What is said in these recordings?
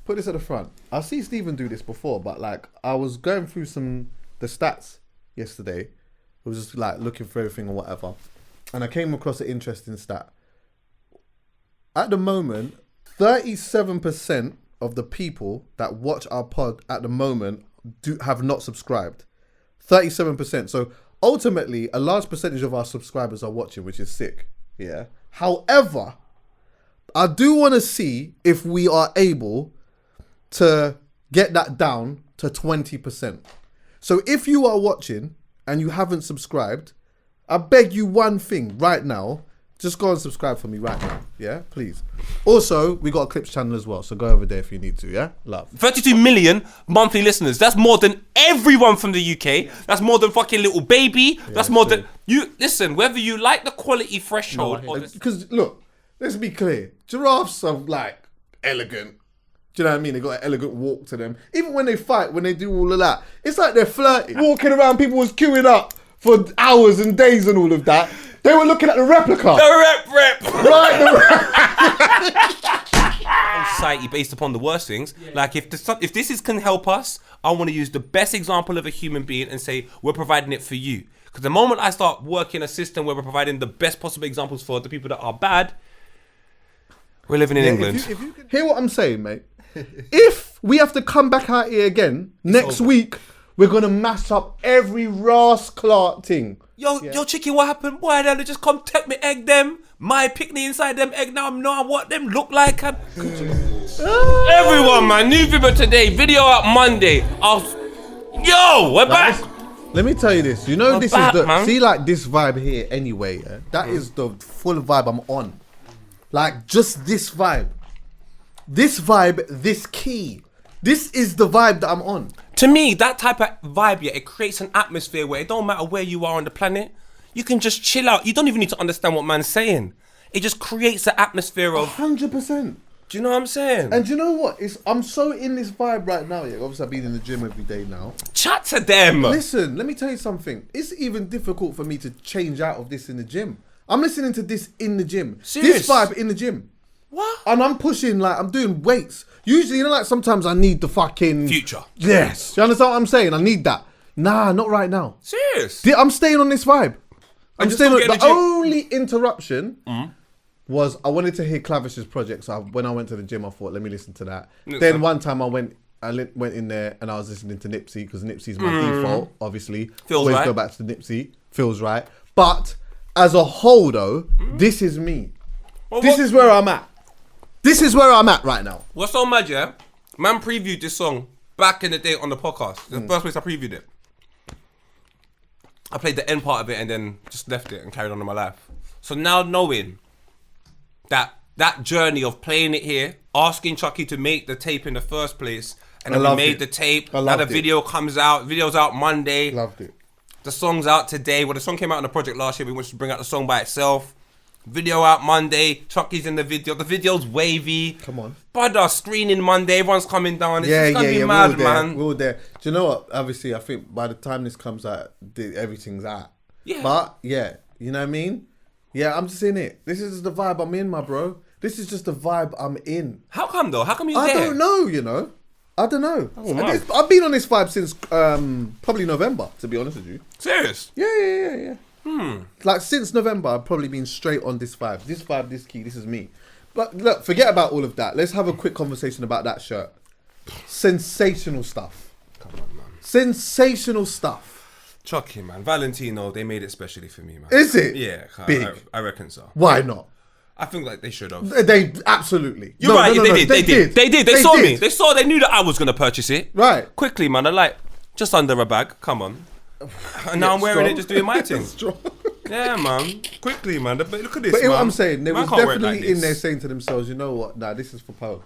put this at the front. I see Stephen do this before, but like I was going through the stats yesterday. It was just like looking for everything or whatever, and I came across an interesting stat. At the moment, 37% of the people that watch our pod at the moment have not subscribed. 37%. So ultimately, a large percentage of our subscribers are watching, which is sick. Yeah. However, I do want to see if we are able to get that down to 20%. So if you are watching and you haven't subscribed, I beg you one thing right now. Just go and subscribe for me right now. Yeah, please. Also, we got a Clips channel as well, so go over there if you need to, yeah? Love. 32 million monthly listeners. That's more than everyone from the UK. That's more than fucking Little Baby. That's more than... You listen, whether you like the quality threshold or... Because, look, let's be clear. Giraffes are, like, elegant. Do you know what I mean? They got an elegant walk to them. Even when they fight, when they do all of that, it's like they're flirting. Walking around, people was queuing up for hours and days and all of that. They were looking at the replica. The rep. Right. Society based upon the worst things. Yeah. Like if this can help us, I want to use the best example of a human being and say we're providing it for you. Because the moment I start working a system where we're providing the best possible examples for the people that are bad, we're living in England. If you can hear what I'm saying, mate. If we have to come back out here again next week, we're gonna mash up every Ross Clark thing. Yo, chicken, what happened? Why they just come take me egg them? My picnic inside them egg now. I know what them look like. Everyone, man, new video today. Video out Monday. We're back. Let me tell you this. You know, this is the man. See, like this vibe here. Anyway, yeah? That is the full vibe I'm on. Like just this vibe, this key. This is the vibe that I'm on. To me, that type of vibe, it creates an atmosphere where it don't matter where you are on the planet, you can just chill out. You don't even need to understand what man's saying. It just creates an atmosphere of 100%. Do you know what I'm saying? And do you know what? I'm so in this vibe right now. Yeah, obviously I've been in the gym every day now. Chat to them. Listen, let me tell you something. It's even difficult for me to change out of this in the gym. I'm listening to this in the gym. Serious? This vibe in the gym. What? And I'm pushing, like, I'm doing weights. Usually, you know, like, sometimes I need the fucking... Future. Yes. You understand what I'm saying? I need that. Nah, not right now. Serious? I'm staying on this vibe. I'm staying on... The only interruption Mm-hmm. was I wanted to hear Clavish's project. So when I went to the gym, I thought, let me listen to that. Then one time I went in there and I was listening to Nipsey, because Nipsey's my default, obviously. Feels Always right. go back to Nipsey. Feels right. But as a whole, though, this is me. Well, this is where I'm at. This is where I'm at right now. What's so mad, yeah? Man previewed this song back in the day on the podcast. The first place I previewed it. I played the end part of it and then just left it and carried on in my life. So now knowing that journey of playing it here, asking Chucky to make the tape in the first place, and then we made the tape, now the video comes out, video's out Monday. Loved it. The song's out today. Well, the song came out in the project last year. We wanted to bring out the song by itself. Video out Monday. Chucky's in the video. The video's wavy. Come on. Brother, screening Monday. Everyone's coming down. It's gonna be mad, man. We're all there. Do you know what? Obviously, I think by the time this comes out, everything's out. Yeah. But, yeah. You know what I mean? Yeah, I'm just in it. This is the vibe I'm in, my bro. This is just the vibe I'm in. How come, though? How come you're there? I don't know, you know. I don't know. I've been on this vibe since probably November, to be honest with you. Serious? Yeah. Like since November, I've probably been straight on this vibe. This vibe, this key, this is me. But look, forget about all of that. Let's have a quick conversation about that shirt. Sensational stuff. Come on, man. Sensational stuff. Chucky, man. Valentino, they made it specially for me, man. Is it? Yeah. Big. I reckon so. Why not? I think like they should have. They absolutely. You're right. They did. They saw me. They knew that I was gonna purchase it. Right. Quickly, man. They're like, just under a bag. Come on. And now I'm wearing it, just doing my thing. Yeah, man. Quickly, man. But look at this, But man. what I'm saying, they was definitely in there saying to themselves, you know what? Nah, this is for Poe.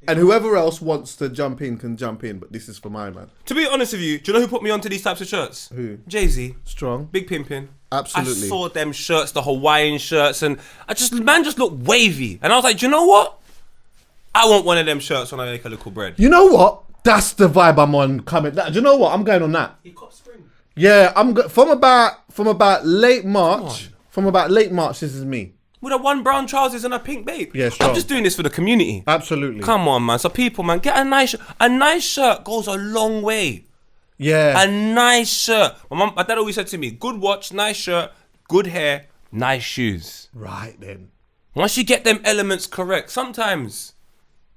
And whoever else wants to jump in can jump in, but this is for my man. To be honest with you, do you know who put me onto these types of shirts? Who? Jay-Z. Strong. Big Pimpin'. Absolutely. I saw them shirts, the Hawaiian shirts, and man just looked wavy. And I was like, do you know what? I want one of them shirts when I make a little bread. You know what? That's the vibe I'm on coming. Do you know what? I'm going on that. He caught spring. Yeah, from about late March. From about late March, this is me. with a one brown trousers and a pink Bape. Yeah, sure. I'm just doing this for the community. Absolutely. Come on, man. So people, man, get a nice shirt. A nice shirt goes a long way. Yeah. A nice shirt. My dad always said to me, good watch, nice shirt, good hair, nice shoes. Right then. Once you get them elements correct, sometimes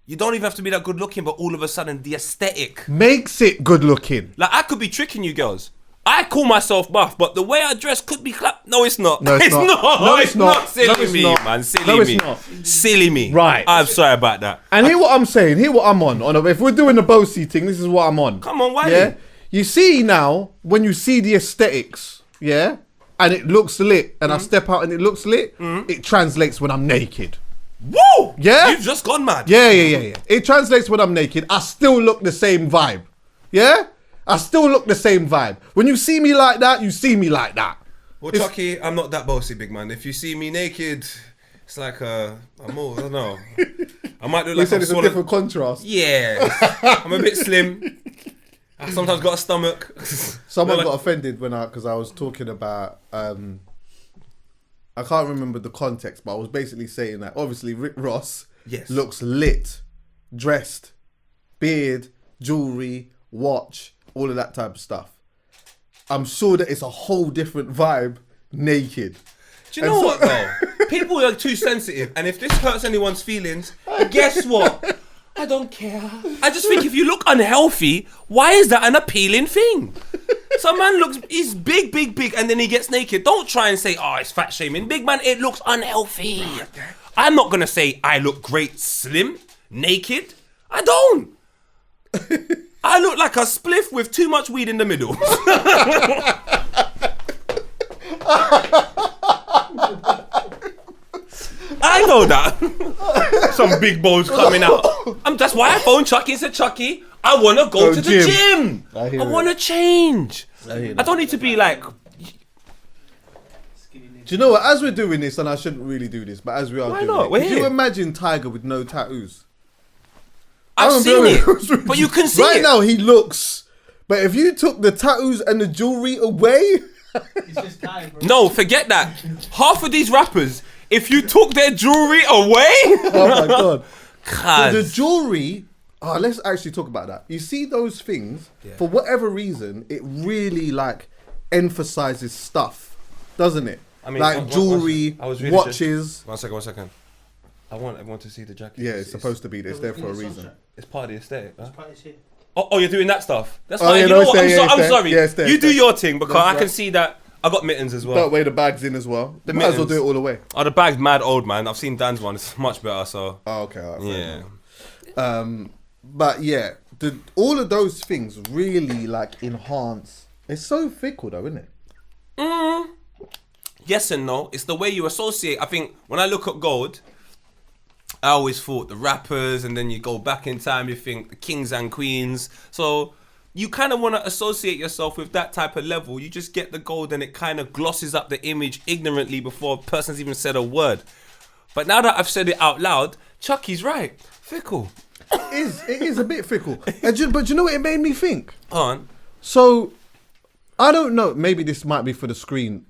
you don't even have to be that good looking, but all of a sudden the aesthetic makes it good looking. Like, I could be tricking you girls. I call myself buff, but the way I dress could be clapped. No, it's not. No, it's not. No, it's not. Silly No, it's me, not. man. Silly No, it's me. not. Silly me. Right. I'm sorry about that. And hear what I'm saying. Hear what I'm on. If we're doing the Bossy thing, this is what I'm on. Come on, why? Yeah. You see now, when you see the aesthetics, yeah, and it looks lit, and I step out and it looks lit, it translates when I'm naked. Woo! Yeah? You've just gone mad. Yeah. It translates when I'm naked. I still look the same vibe. Yeah? I still look the same vibe. When you see me like that, you see me like that. Well, Chucky, I'm not that bossy, big man. If you see me naked, it's like I'm all, I don't know. I might look like said it's a different contrast. Yeah. I'm a bit slim. I sometimes got a stomach. Someone got offended because I was talking about I can't remember the context, but I was basically saying that obviously Rick Ross looks lit, dressed, beard, jewellery, watch, all of that type of stuff. I'm sure that it's a whole different vibe naked. Do you know what though? People are too sensitive, and if this hurts anyone's feelings, guess what? I don't care. I just think if you look unhealthy, why is that an appealing thing? Some man he's big, and then he gets naked. Don't try and say, oh, it's fat shaming. Big man, it looks unhealthy. I'm not going to say I look great slim, naked. I don't. I look like a spliff with too much weed in the middle. I know that. Some big bones coming out. That's why I phoned Chucky and said, Chucky, I want to go to the gym. I want to change. I don't need to be like... Do you know what? As we're doing this, and I shouldn't really do this, but as we are doing it, could you imagine Tiger with no tattoos? I've seen it, but you can see right it. Now he looks... But if you took the tattoos and the jewellery away... It's just time, bro. No, forget that. Half of these rappers, if you took their jewellery away... Oh my God. So the jewellery... Oh, let's actually talk about that. You see those things, for whatever reason, it really like emphasizes stuff, doesn't it? I mean, like jewellery, watches. One second. I want everyone to see the jacket. Yeah, it's supposed to be there. It's there for a reason. It's part of the aesthetic. Huh? It's part of the shit. Oh, you're doing that stuff. That's Oh, fine. yeah, You no, know it's what? there, I'm yeah, sorry. yeah, it's there, You it's do there. your thing because That's I can right. see that. I got mittens as well. Don't weigh the bags in as well. The Might as well mittens. do it all away. Oh, the bag's mad old, man. I've seen Dan's one. It's much better. So. Oh, okay. All right, fair Yeah. enough. But yeah, all of those things really like enhance. It's so fickle though, isn't it? Yes and no. It's the way you associate. I think when I look at gold, I always thought the rappers, and then you go back in time, you think the kings and queens. So you kind of want to associate yourself with that type of level. You just get the gold and it kind of glosses up the image ignorantly before a person's even said a word. But now that I've said it out loud, Chucky's right. Fickle. It is a bit fickle. But you know what it made me think? On. So, I don't know. Maybe this might be for the screen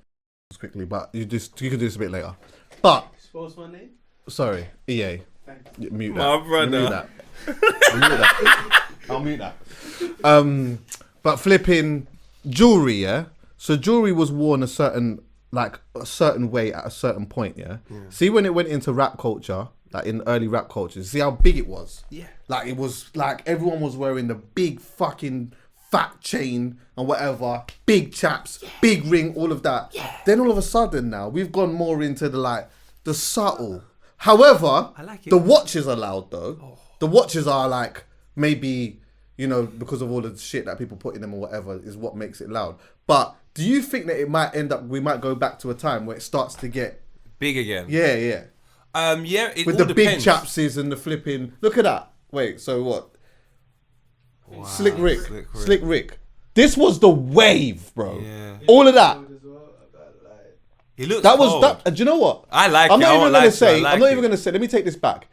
quickly, but you can do this a bit later. But Spells my name? sorry, EA. Thanks. Mute that. My brother. Mute that. I'll mute that. But flipping jewelry, yeah. So jewelry was worn a certain way at a certain point, yeah. See when it went into rap culture, like in early rap culture, see how big it was. Yeah. Like it was like everyone was wearing the big fucking fat chain and whatever, big chaps, big ring, all of that. Yeah. Then all of a sudden now we've gone more into the subtle. However, I like it. the watches are loud though. The watches are like maybe, you know, because of all the shit that people put in them or whatever is what makes it loud. But do you think that we might go back to a time where it starts to get Big again. yeah. Yeah, it With all the depends. big chapsies and the flipping. Look at that. Wait, so what? Wow, Slick Rick. This was the wave, bro. Yeah. All of that. He looks That was cold. that. Do you know what? I like I'm it. not I even won't gonna lie to you, say. I like I'm not it. even gonna say. Let me take this back.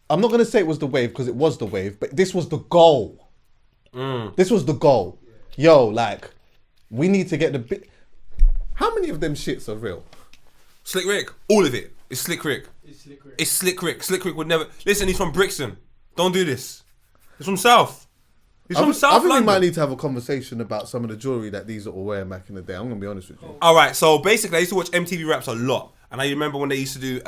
I'm not gonna say it was the wave because it was the wave, but this was the goal. This was the goal. Yo, like, we need to get the bit. How many of them shits are real? Slick Rick, all of it. It's Slick Rick. It's Slick Rick. It's Slick Rick. Slick Rick would never... Listen, he's from Brixton. Don't do this. He's from South. He's from South I think London. we might need to have a conversation about some of the jewellery that these are all wearing back in the day. I'm going to be honest with you. All right, so basically, I used to watch MTV Raps a lot. And I remember when they used to do...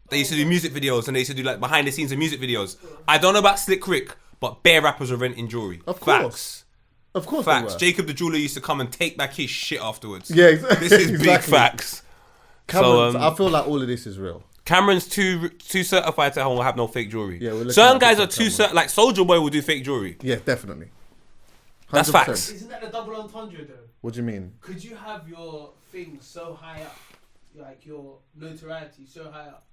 They used to do music videos and they used to do like behind the scenes of music videos. I don't know about Slick Rick, but bare rappers were renting jewelry. Of course. Facts. Of course Facts. they were. Jacob the jeweler used to come and take back his shit afterwards. Yeah, exactly. This is big facts. Cameron's, I feel like all of this is real. Cameron's too certified to have no fake jewelry. Yeah, we're looking certain at guys are different too Cameron. like Soulja Boy will do fake jewelry. Yeah, definitely. 100%. That's facts. Isn't that the double entendre though? What do you mean? Could you have your thing so high up, like your notoriety so high up,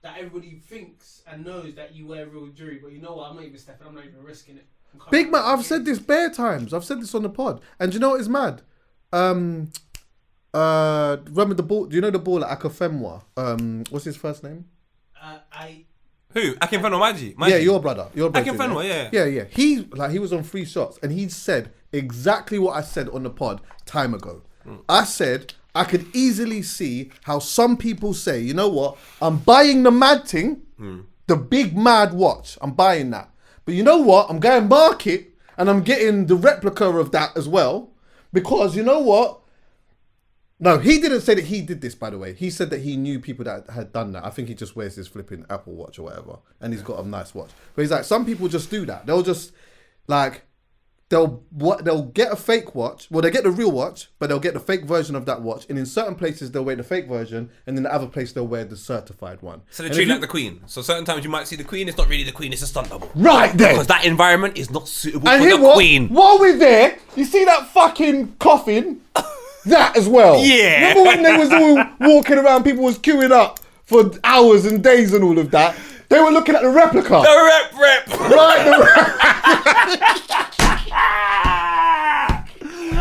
that everybody thinks and knows that you wear real jewelry, but you know what? I'm not even stepping. I'm not even risking it. Big man, I've said this bare times. I've said this on the pod. And do you know what is mad? Remember the ball? Do you know the ball at Akafemwa? What's his first name? Who? Akinfenwa Maji? Yeah, your brother. Akinfenwa, yeah. Yeah. He was on 3 shots and he said exactly what I said on the pod time ago. I said I could easily see how some people say, you know what? I'm buying the mad thing, the big mad watch. I'm buying that. But you know what? I'm going market and I'm getting the replica of that as well. Because you know what? No, he didn't say that he did this, by the way. He said that he knew people that had done that. I think he just wears his flipping Apple Watch or whatever. And he's got a nice watch. But he's like, some people just do that. They'll just, like, they'll get a fake watch. Well, they get the real watch, but they'll get the fake version of that watch. And in certain places, they'll wear the fake version. And in the other place, they'll wear the certified one. So they treat like the Queen. So certain times you might see the Queen. It's not really the Queen. It's a stunt double. Right then. Because that environment is not suitable And for here the what? Queen. While we're there, you see that fucking coffin? That as well. Yeah. Remember when they was all walking around, people was queuing up for hours and days and all of that? They were looking at the replica. The rep. Right,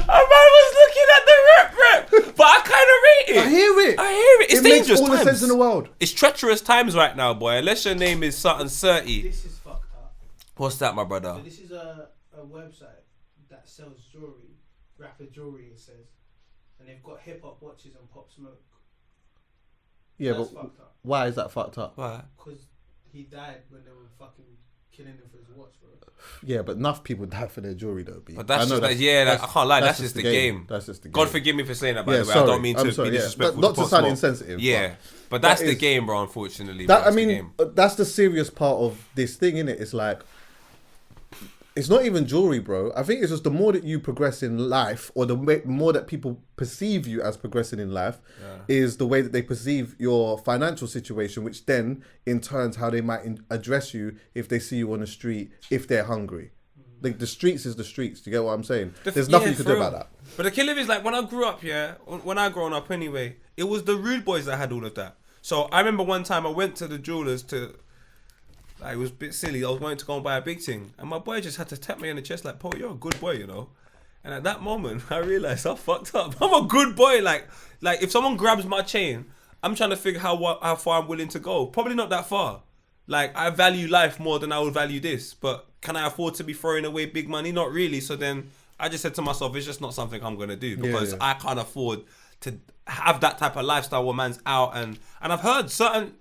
A man was looking at the rep. But I kind of rate it. I hear it. It's it dangerous makes all times. the sense in the world. It's treacherous times right now, boy. Unless your name is something 30. This is fucked up. What's that, my brother? So this is a website that sells jewelry, rapper jewelry, it says. And they've got hip-hop watches and Pop Smoke. Yeah, That's but fucked up. why is that fucked up? Why? Because he died when they were fucking killing him for his watch, bro. Yeah, but enough people die for their jewelry, though. B. But that's I know just I can't lie. That's just the game. That's just the game. God forgive me for saying that, by Yeah, the way. sorry. I don't mean I'm to sorry, be yeah. disrespectful. Not to Pop sound Smoke. insensitive, Yeah, but that's that the is- game, bro. Unfortunately, That, that's I mean, the game. that's the serious part of this thing, innit? It's like, it's not even jewelry, bro. I think it's just the more that you progress in life, or the more that people perceive you as progressing in life, is the way that they perceive your financial situation, which then, in turns, how they might address you if they see you on the street, if they're hungry. Like, the streets is the streets. Do you get what I'm saying? There's nothing you can do about that. But the killer is like when I grew up, when I grown up anyway, it was the rude boys that had all of that. So I remember one time I went to the jewelers to. Like, it was a bit silly. I was wanting to go and buy a big thing. And my boy just had to tap me on the chest like, Paul, you're a good boy, you know? And at that moment, I realised I fucked up. I'm a good boy. Like if someone grabs my chain, I'm trying to figure how far I'm willing to go. Probably not that far. Like, I value life more than I would value this. But can I afford to be throwing away big money? Not really. So then I just said to myself, it's just not something I'm going to do. Because I can't afford to have that type of lifestyle where man's out. And I've heard certain,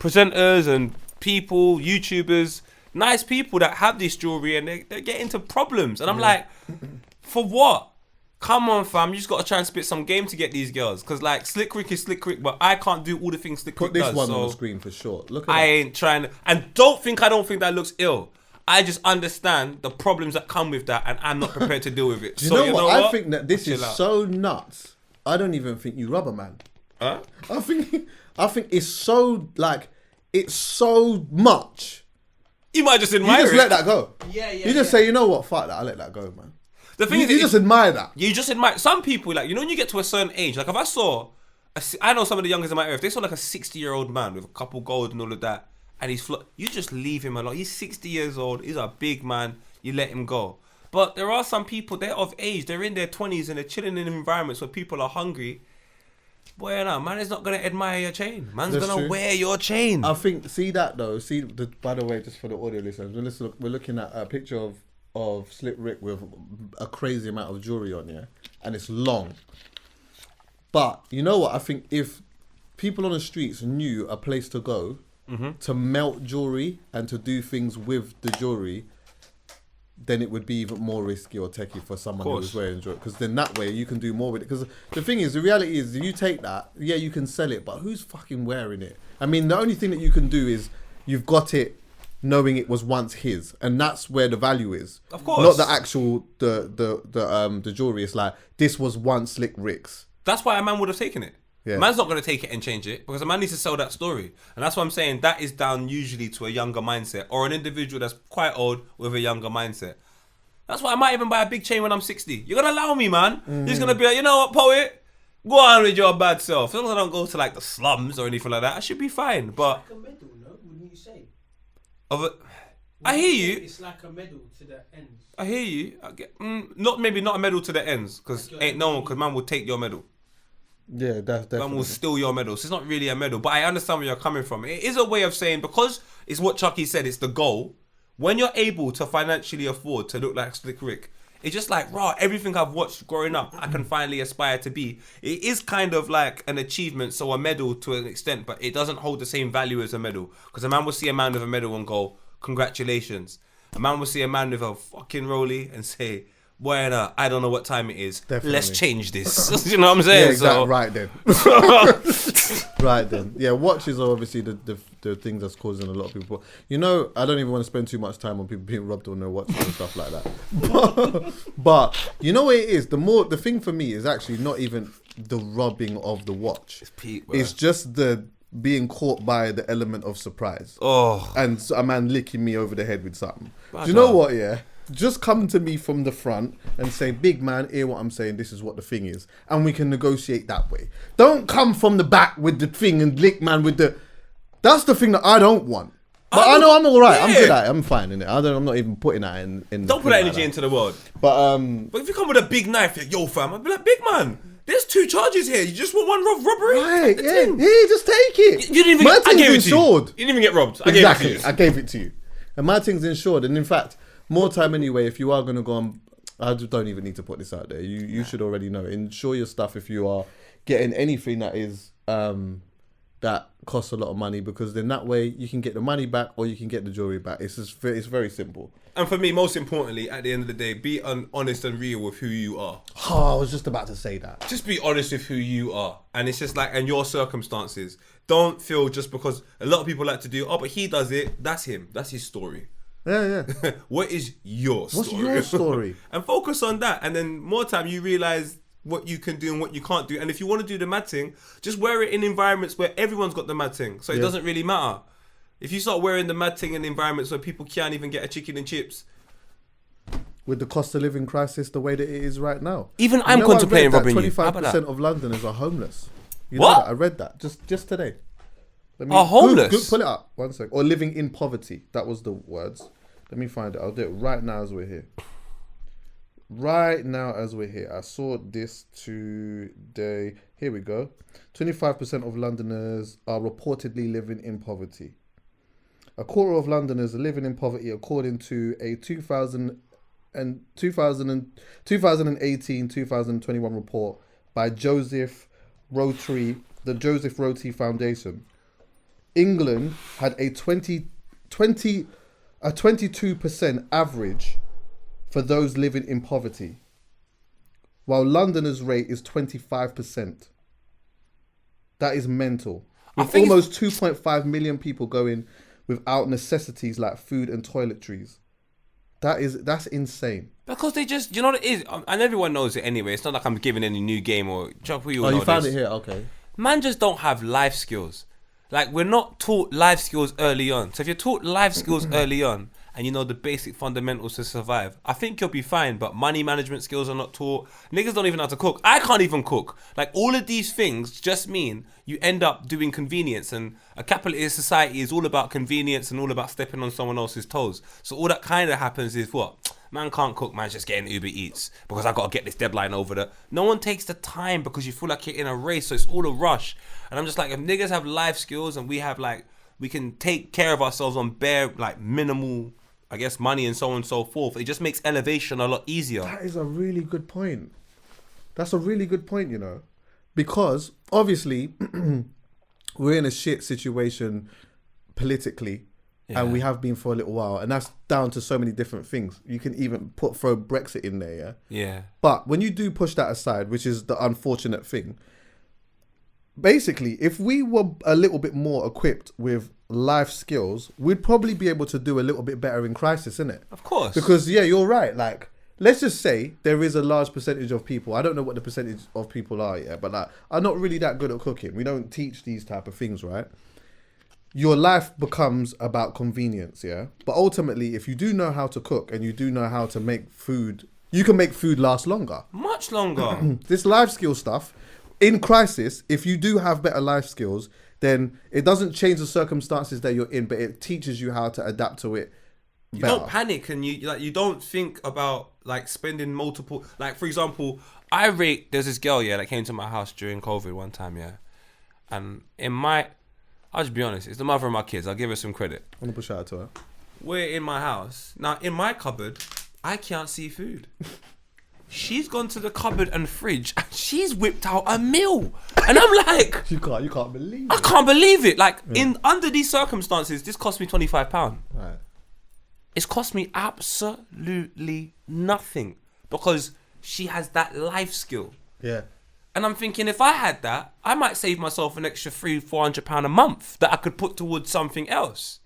presenters and people, YouTubers, nice people that have this jewelry and they get into problems. And I'm like, for what? Come on, fam. You just got to try and spit some game to get these girls. Because, like, Slick Rick is Slick Rick, but I can't do all the things Slick Rick does. Put this one so on the screen for sure. Look at I that. ain't trying to. And I don't think that looks ill. I just understand the problems that come with that and I'm not prepared to deal with it. Do you know what? I think that this is so nuts. I don't even think you rubber, man. Huh? I think it's so, like, it's so much. You might just You admire just it. let that go. Yeah. You just say, you know what? Fuck that. I let that go, man. The thing You is, just admire that. You just admire some people, like, when you get to a certain age, like if I know some of the youngest in my area, if they saw like a 60-year-old man with a couple gold and all of that, and you just leave him alone. He's 60 years old. He's a big man. You let him go. But there are some people, they're of age. They're in their 20s and they're chilling in environments where people are hungry. Boy, no, man is not going to admire your chain. Man's going to wear your chain. I think, see that though. By the way, just for the audio listeners, we're looking at a picture of Slick Rick with a crazy amount of jewelry on, yeah? And it's long. But you know what? I think if people on the streets knew a place to go to melt jewelry and to do things with the jewelry, then it would be even more risky or techie for someone who was wearing jewelry. Because then that way you can do more with it. Because the thing is, the reality is, you take that, yeah, you can sell it, but who's fucking wearing it? I mean, the only thing that you can do is you've got it knowing it was once his, and that's where the value is. Of course. Not the actual the jewelry. It's like, this was once Slick Rick's. That's why a man would have taken it. Yeah. A man's not going to take it and change it because a man needs to sell that story. And that's why I'm saying that is down usually to a younger mindset or an individual that's quite old with a younger mindset. That's why I might even buy a big chain when I'm 60. You're going to allow me, man. You're just going to be like, you know what, poet? Go on with your bad self. As long as I don't go to like the slums or anything like that, I should be fine. But It's like a medal, no? Wouldn't you say? I hear you. It's like a medal to the ends. I hear you. I get, not a medal to the ends because Like ain't no one, because man will take your medal. Yeah, that's definitely. Man will steal your medal. So it's not really a medal. But I understand where you're coming from. It is a way of saying, because it's what Chucky said, it's the goal. When you're able to financially afford to look like Slick Rick, it's just like, raw, everything I've watched growing up, I can finally aspire to be. It is kind of like an achievement, so a medal to an extent, but it doesn't hold the same value as a medal. Because a man will see a man with a medal and go, congratulations. A man will see a man with a fucking rollie and say, bueno, I don't know what time it is. Definitely. Let's change this. You know what I'm saying? Yeah, exactly. So, Right then. Right then. Yeah, watches are obviously the things that's causing a lot of people. You know, I don't even want to spend too much time on people being robbed on their watches and stuff like that. But you know what it is? The thing for me is actually not even the robbing of the watch. It's peak, bro. It's just the being caught by the element of surprise. Oh. And a man licking me over the head with something. Bad Do you know job. what, yeah? Just come to me from the front and say, big man, hear what I'm saying, this is what the thing is. And we can negotiate that way. Don't come from the back with the thing and lick man with the... That's the thing that I don't want. But I know I'm all right. I'm good at it. I'm fine in it. I'm not even putting that in Don't put that energy into the world. But But if you come with a big knife, you're, yo fam, I'd be like, big man, there's 2 charges here. You just want one robbery? right, The yeah, thing. here, just take it. You didn't even my get, I thing's gave it to you. insured. You didn't even get robbed. I Exactly, gave it to I you. gave it to you. And my thing's insured. And in fact, more time anyway, if you are going to go on, I just don't even need to put this out there. You should already know. Insure your stuff if you are getting anything that is that costs a lot of money, because then that way you can get the money back or you can get the jewelry back. It's very simple. And for me, most importantly, at the end of the day, be honest and real with who you are. Oh, I was just about to say that. Just be honest with who you are. And it's just like, and your circumstances. Don't feel just because a lot of people like to do, oh, but he does it, that's him. That's his story. Yeah. What is your story? What's your story? And focus on that. And then more time, you realize what you can do and what you can't do. And if you want to do the mad thing, just wear it in environments where everyone's got the mad thing. So it doesn't really matter. If you start wearing the mad thing in environments where people can't even get a chicken and chips. With the cost of living crisis the way that it is right now. Even I'm contemplating robbing you. How about that? 25% of Londoners are homeless. You What? know that? I read that just today. Are homeless? Pull it up, 1 sec. Or living in poverty. That was the words. Let me find it. I'll do it right now as we're here. I saw this today. Here we go. 25% of Londoners are reportedly living in poverty. A quarter of Londoners are living in poverty, according to a 2018-2021 report by the Joseph Rotary Foundation. England had a 22% average for those living in poverty, while Londoners' rate is 25%. That is mental. With almost 2.5 million people going without necessities like food and toiletries. That's insane. Because they just, you know what it is? And everyone knows it anyway. It's not like I'm giving any new game or... We all know you found this. it here? Okay. Man just don't have life skills. Like, we're not taught life skills early on. So if you're taught life skills early on and you know the basic fundamentals to survive, I think you'll be fine. But money management skills are not taught. Niggas don't even know how to cook. I can't even cook. Like, all of these things just mean you end up doing convenience. And a capitalist society is all about convenience and all about stepping on someone else's toes. So all that kind of happens is what? Man can't cook, man's just getting Uber Eats because I got to get this deadline over there. No one takes the time because you feel like you're in a race, so it's all a rush. And I'm just like, if niggas have life skills and we have like, we can take care of ourselves on bare, like minimal, I guess, money and so on and so forth, it just makes elevation a lot easier. That is a really good point. That's a really good point, you know, because obviously we're in a shit situation politically, and we have been for a little while, and that's down to so many different things. You can even throw Brexit in there, Yeah. But when you do push that aside, which is the unfortunate thing, basically, if we were a little bit more equipped with life skills, we'd probably be able to do a little bit better in crisis, innit? Of course. Because you're right. Like, let's just say there is a large percentage of people. I don't know what the percentage of people are yet, but like, are not really that good at cooking. We don't teach these type of things, right? Your life becomes about convenience, yeah. But ultimately, if you do know how to cook and you do know how to make food, you can make food last longer. Much longer. This life skill stuff, in crisis, if you do have better life skills, then it doesn't change the circumstances that you're in, but it teaches you how to adapt to it. You don't panic, and you don't think about like spending multiple. Like, for example, there's this girl that came to my house during COVID one time, and I'll just be honest, it's the mother of my kids. I'll give her some credit. I'm gonna push out to her. We're in my house now. In my cupboard, I can't see food. She's gone to the cupboard and fridge, and she's whipped out a meal, and I'm like, you can't believe it. I can't believe it. Like, under these circumstances, this cost me £25. Right. It's cost me absolutely nothing because she has that life skill. Yeah. And I'm thinking, if I had that, I might save myself an extra £300-400 a month that I could put towards something else.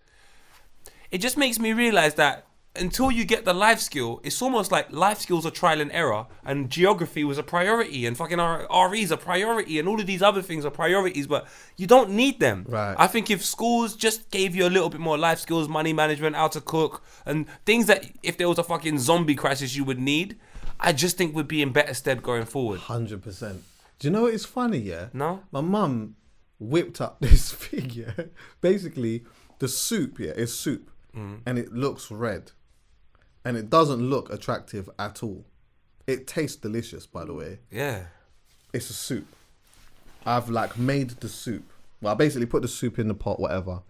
It just makes me realise that until you get the life skill, it's almost like life skills are trial and error, and geography was a priority, and fucking RE's a priority, and all of these other things are priorities, but you don't need them. Right. I think if schools just gave you a little bit more life skills, money management, how to cook, and things that if there was a fucking zombie crisis you would need, I just think we'd be in better stead going forward. 100%. Do you know what is funny, No? My mum whipped up this thing, Basically, the soup, is soup. And it looks red. And it doesn't look attractive at all. It tastes delicious, by the way. Yeah. It's a soup. I've made the soup. Well, I basically put the soup in the pot, whatever.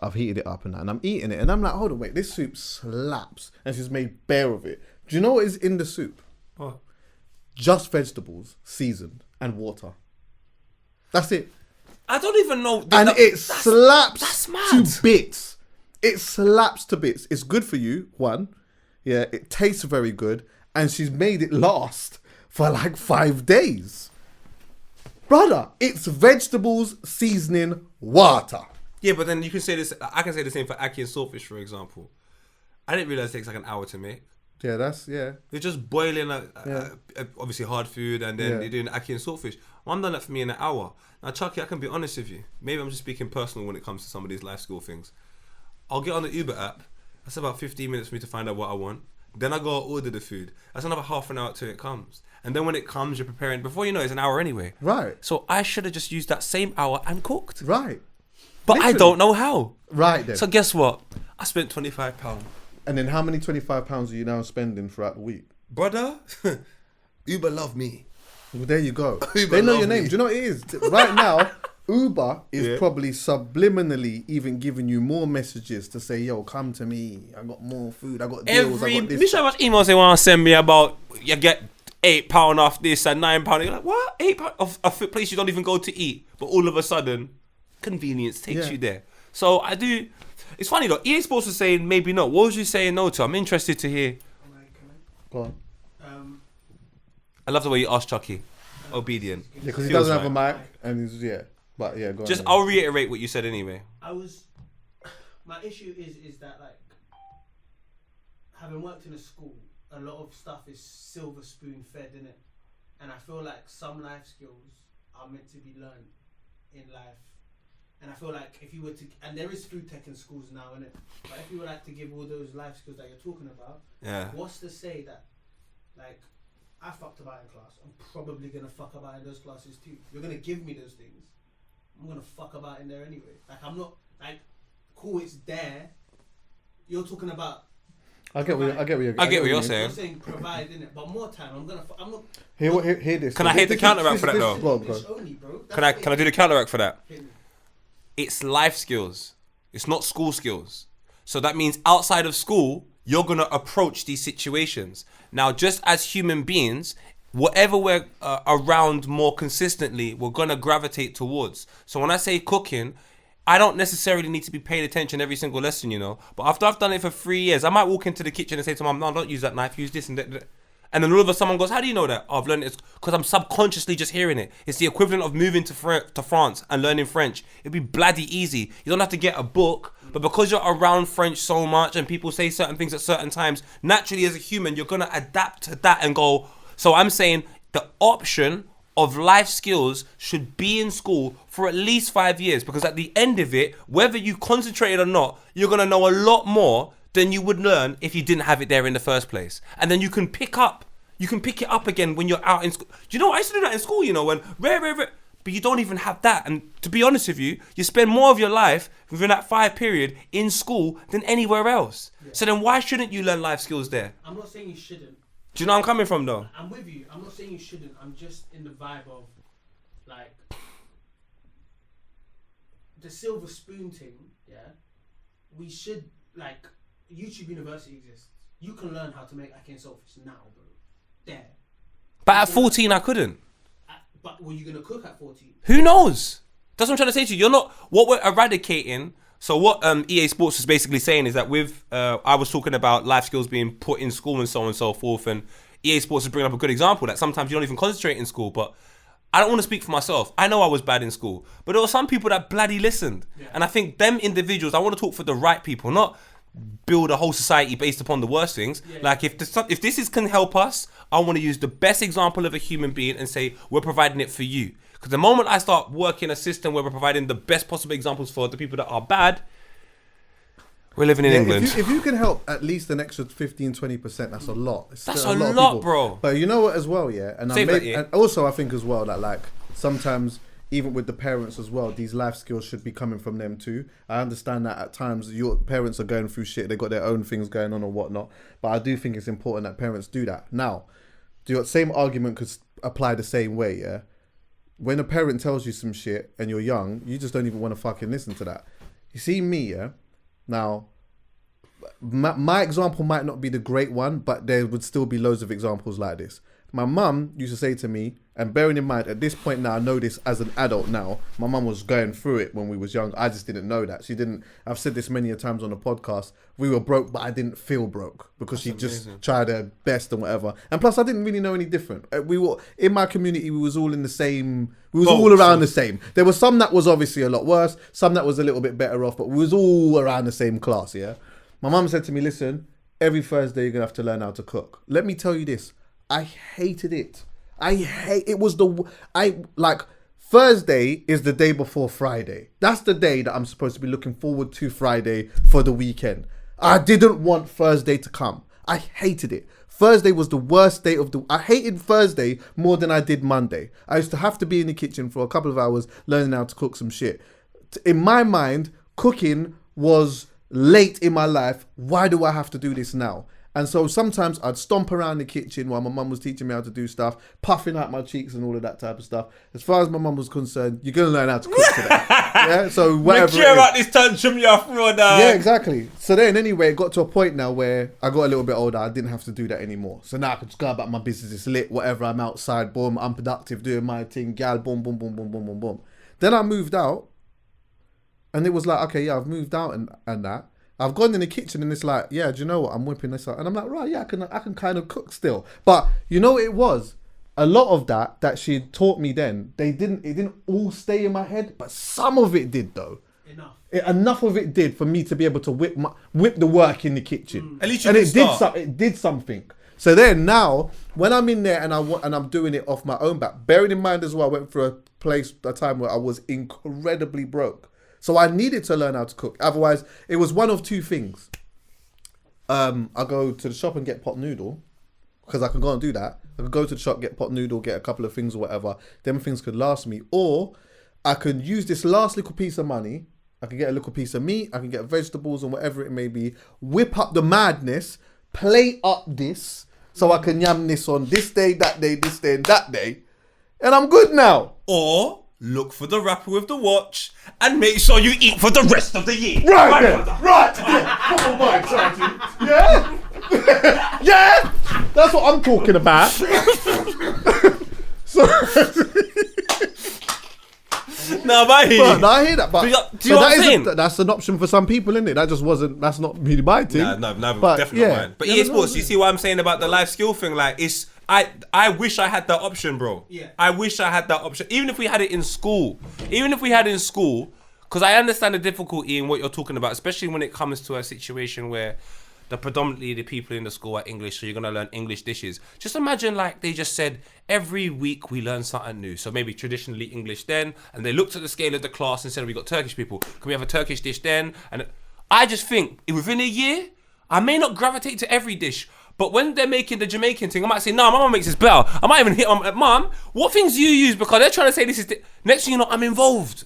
I've heated it up and that, and I'm eating it. And I'm like, hold on, wait, this soup slaps. And she's made bare of it. Do you know what is in the soup? What? Just vegetables, seasoned, and water. That's it. I don't even know. And it slaps that's mad. to bits. It slaps to bits. It's good for you, one. Yeah, it tastes very good. And she's made it last for 5 days. Brother, it's vegetables, seasoning, water. Yeah, but then you can say this. I can say the same for ackee and saltfish, for example. I didn't realize it takes an hour to make. Yeah, They're just boiling obviously hard food, and then you're doing ackee and saltfish. Mum done that for me in an hour. Now, Chucky, I can be honest with you. Maybe I'm just speaking personal when it comes to some of these life skill things. I'll get on the Uber app. That's about 15 minutes for me to find out what I want. Then I go order the food. That's another half an hour till it comes. And then when it comes, you're preparing. Before you know it, it's an hour anyway. Right. So I should have just used that same hour and cooked. Right. But literally. I don't know how. Right then. So guess what? I spent £25. And then how many £25 are you now spending throughout the week? Brother, Uber love me. Well, there you go. Uber they know your love name. me. Do you know what it is? Right now, Uber is probably subliminally even giving you more messages to say, yo, come to me. I got more food. I got deals. I got this. You know how much emails they want to send me about you get £8 off this and £9. You're like, what? £8 off a place you don't even go to eat. But all of a sudden, convenience takes you there. So I do. It's funny though. EA Sports was saying maybe no. What was you saying no to? I'm interested to hear. Go on. I love the way you asked Chucky. Obedient. Yeah, because he Feels doesn't have a right. mic, and he's But yeah, go on. Just I'll reiterate what you said anyway. My issue is that having worked in a school, a lot of stuff is silver spoon fed, innit? And I feel like some life skills are meant to be learned in life. And I feel like if you were to, and there is food tech in schools now, innit? But if you were to give all those life skills that you're talking about, what's to say that, I fucked about in class, I'm probably gonna fuck about in those classes too. You're gonna give me those things, I'm gonna fuck about in there anyway. I'm not, cool, it's there. You're talking about. I get what you're saying. You're saying provide, innit? But more time, I'm not. Hear this. Can I hit the counteract for that though? Only, bro. Can I do the counteract for that? It's life skills. It's not school skills. So that means outside of school, you're going to approach these situations. Now, just as human beings, whatever we're around more consistently, we're gonna gravitate towards. So when I say cooking, I don't necessarily need to be paying attention every single lesson, you know. But after I've done it for 3 years, I might walk into the kitchen and say to Mum, no, don't use that knife, use this and that. And then all of a sudden someone goes, how do you know that? Oh, I've learned it because I'm subconsciously just hearing it. It's the equivalent of moving to France and learning French. It'd be bloody easy. You don't have to get a book, but because you're around French so much and people say certain things at certain times, naturally as a human, you're going to adapt to that and go. So I'm saying the option of life skills should be in school for at least 5 years, because at the end of it, whether you concentrated or not, you're going to know a lot more than you would learn if you didn't have it there in the first place. And then you can pick it up again when you're out in school. You know, I used to do that in school, you know, when rare, but you don't even have that. And to be honest with you, you spend more of your life within that 5 period in school than anywhere else. Yeah. So then why shouldn't you learn life skills there? I'm not saying you shouldn't. Do you know where I'm coming from though? I'm with you. I'm not saying you shouldn't. I'm just in the vibe of, like, the silver spoon thing, yeah? We should, like, YouTube University exists. You can learn how to make ackee and saltfish now, bro. There. But at 14, I couldn't. But were you going to cook at 14? Who knows? That's what I'm trying to say to you. You're not... What we're eradicating... So what EA Sports was basically saying is that with... I was talking about life skills being put in school and so on and so forth, and EA Sports is bringing up a good example that sometimes you don't even concentrate in school, but I don't want to speak for myself. I know I was bad in school, but there were some people that bloody listened. Yeah. And I think them individuals... I want to talk for the right people, not build a whole society based upon the worst things. Yeah. Like if this can help us, I want to use the best example of a human being and say we're providing it for you. Because the moment I start working a system where we're providing the best possible examples for the people that are bad, we're living in England. If you can help at least an extra 15-20%, that's a lot. That's a lot, bro. But you know what as well, yeah? And also I think as well that, like, sometimes even with the parents as well, these life skills should be coming from them too. I understand that at times your parents are going through shit, they got their own things going on or whatnot, but I do think it's important that parents do that. Now, the same argument could apply the same way, yeah? When a parent tells you some shit and you're young, you just don't even want to fucking listen to that. You see me, yeah? Now, my example might not be the great one, but there would still be loads of examples like this. My mum used to say to me, and bearing in mind, at this point now, I know this as an adult now, my mum was going through it when we was young. I just didn't know that. She didn't, I've said this many a times on the podcast, we were broke, but I didn't feel broke because she just tried her best and whatever. And plus, I didn't really know any different. We were, in my community, we was all in the same, we was all around the same. There was some that was obviously a lot worse, some that was a little bit better off, but we was all around the same class, yeah? My mum said to me, listen, every Thursday you're going to have to learn how to cook. Let me tell you this. I hated it. Thursday is the day before Friday. That's the day that I'm supposed to be looking forward to Friday for the weekend. I didn't want Thursday to come. I hated it. Thursday was the worst day I hated Thursday more than I did Monday. I used to have to be in the kitchen for a couple of hours learning how to cook some shit. In my mind, cooking was late in my life. Why do I have to do this now? And so sometimes I'd stomp around the kitchen while my mum was teaching me how to do stuff, puffing out my cheeks and all of that type of stuff. As far as my mum was concerned, you're going to learn how to cook today. Yeah, so whatever. Make sure about this tantrum you throw down. Yeah, exactly. So then anyway, it got to a point now where I got a little bit older. I didn't have to do that anymore. So now I could just go about my business. It's lit, whatever. I'm outside, boom, I'm productive, doing my thing, gal, boom, boom, boom, boom, boom, boom, boom. Then I moved out and it was like, okay, yeah, I've moved out and that. I've gone in the kitchen and it's like, yeah, do you know what? I'm whipping this up. And I'm like, right, yeah, I can kind of cook still. But you know what it was? A lot of that she taught me then, it didn't all stay in my head, but some of it did though. Enough of it did for me to be able to whip the work in the kitchen. At least it did something. So then now, when I'm in there and I'm doing it off my own back, bearing in mind as well, I went through a time where I was incredibly broke. So I needed to learn how to cook. Otherwise, it was one of two things. I go to the shop and get pot noodle, because I can go and do that. I could go to the shop, get pot noodle, get a couple of things or whatever. Them things could last me. Or I could use this last little piece of money. I can get a little piece of meat. I can get vegetables and whatever it may be. Whip up the madness. Plate up this. So I can yam this on this day, that day, this day and that day. And I'm good now. Or look for the rapper with the watch and make sure you eat for the rest of the year. Right then. Right. Yeah. Come on, Mike, Sergeant. Yeah? Yeah? That's what I'm talking about. So, No, but I hear you. no, I hear that. But Do you know what I'm saying? That's an option for some people, isn't it? That just wasn't. That's not really my thing. No, But, definitely yeah. not mine. But Yeah, EA no, Sports, no, you see what I'm saying about the life skill thing? Like, it's I wish I had that option, bro. Yeah. I wish I had that option. Even if we had it in school. Because I understand the difficulty in what you're talking about, especially when it comes to a situation where predominantly the people in the school are English, so you're going to learn English dishes. Just imagine like they just said, every week we learn something new. So maybe traditionally English then, and they looked at the scale of the class and said, we got Turkish people. Can we have a Turkish dish then? And I just think within a year, I may not gravitate to every dish, but when they're making the Jamaican thing, I might say, no, my mum makes this better. I might even hit mum, what things do you use? Because they're trying to say this is... Next thing you know, I'm involved.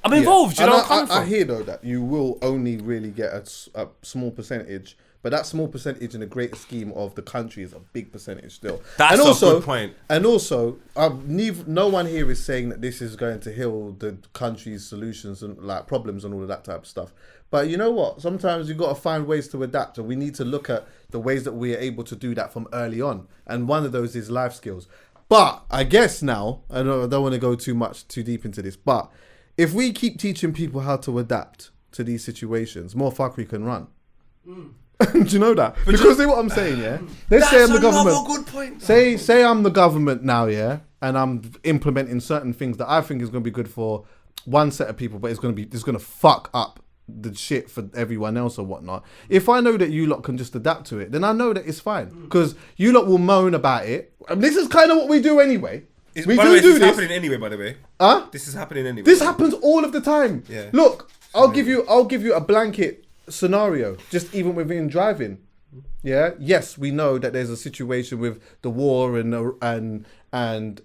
I'm involved, you know what I'm coming from? I hear though that you will only really get a small percentage, but that small percentage in the greater scheme of the country is a big percentage still. That's a good point. And also, no one here is saying that this is going to heal the country's solutions and like problems and all of that type of stuff. But you know what? Sometimes you've got to find ways to adapt, and we need to look at the ways that we are able to do that from early on. And one of those is life skills. But I guess now, I don't want to go too deep into this, but if we keep teaching people how to adapt to these situations, more fuckery can run. Do you know that? Because see what I'm saying, yeah? Let's say I'm the government. Good point. Say I'm the government now, yeah? And I'm implementing certain things that I think is going to be good for one set of people, but it's going to fuck up the shit for everyone else or whatnot. If I know that you lot can just adapt to it, then I know that it's fine. Because you lot will moan about it. And this is kind of what we do anyway. We do this. this. Happening anyway, by the way. Huh? This is happening anyway. This happens all of the time. Yeah. Look, I'll give you a blanket scenario, just even within driving. Yeah. Yes, we know that there's a situation with the war and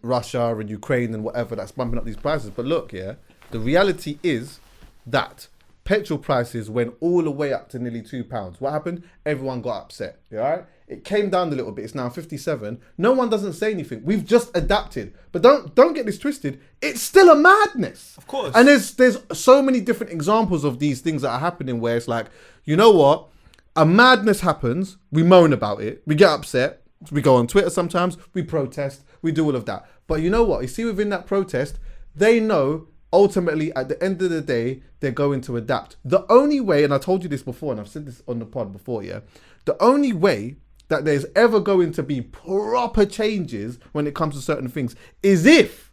Russia and Ukraine and whatever that's bumping up these prices. But look, yeah, the reality is that petrol prices went all the way up to nearly £2. What happened? Everyone got upset. Yeah, right? It came down a little bit. It's now 57. No one doesn't say anything. We've just adapted. But don't get this twisted. It's still a madness. Of course. And there's so many different examples of these things that are happening where it's like, you know what? A madness happens. We moan about it. We get upset. We go on Twitter sometimes. We protest. We do all of that. But you know what? You see within that protest, they know ultimately at the end of the day, they're going to adapt. The only way, and I told you this before, and I've said this on the pod before, yeah? The only way that there's ever going to be proper changes when it comes to certain things is if,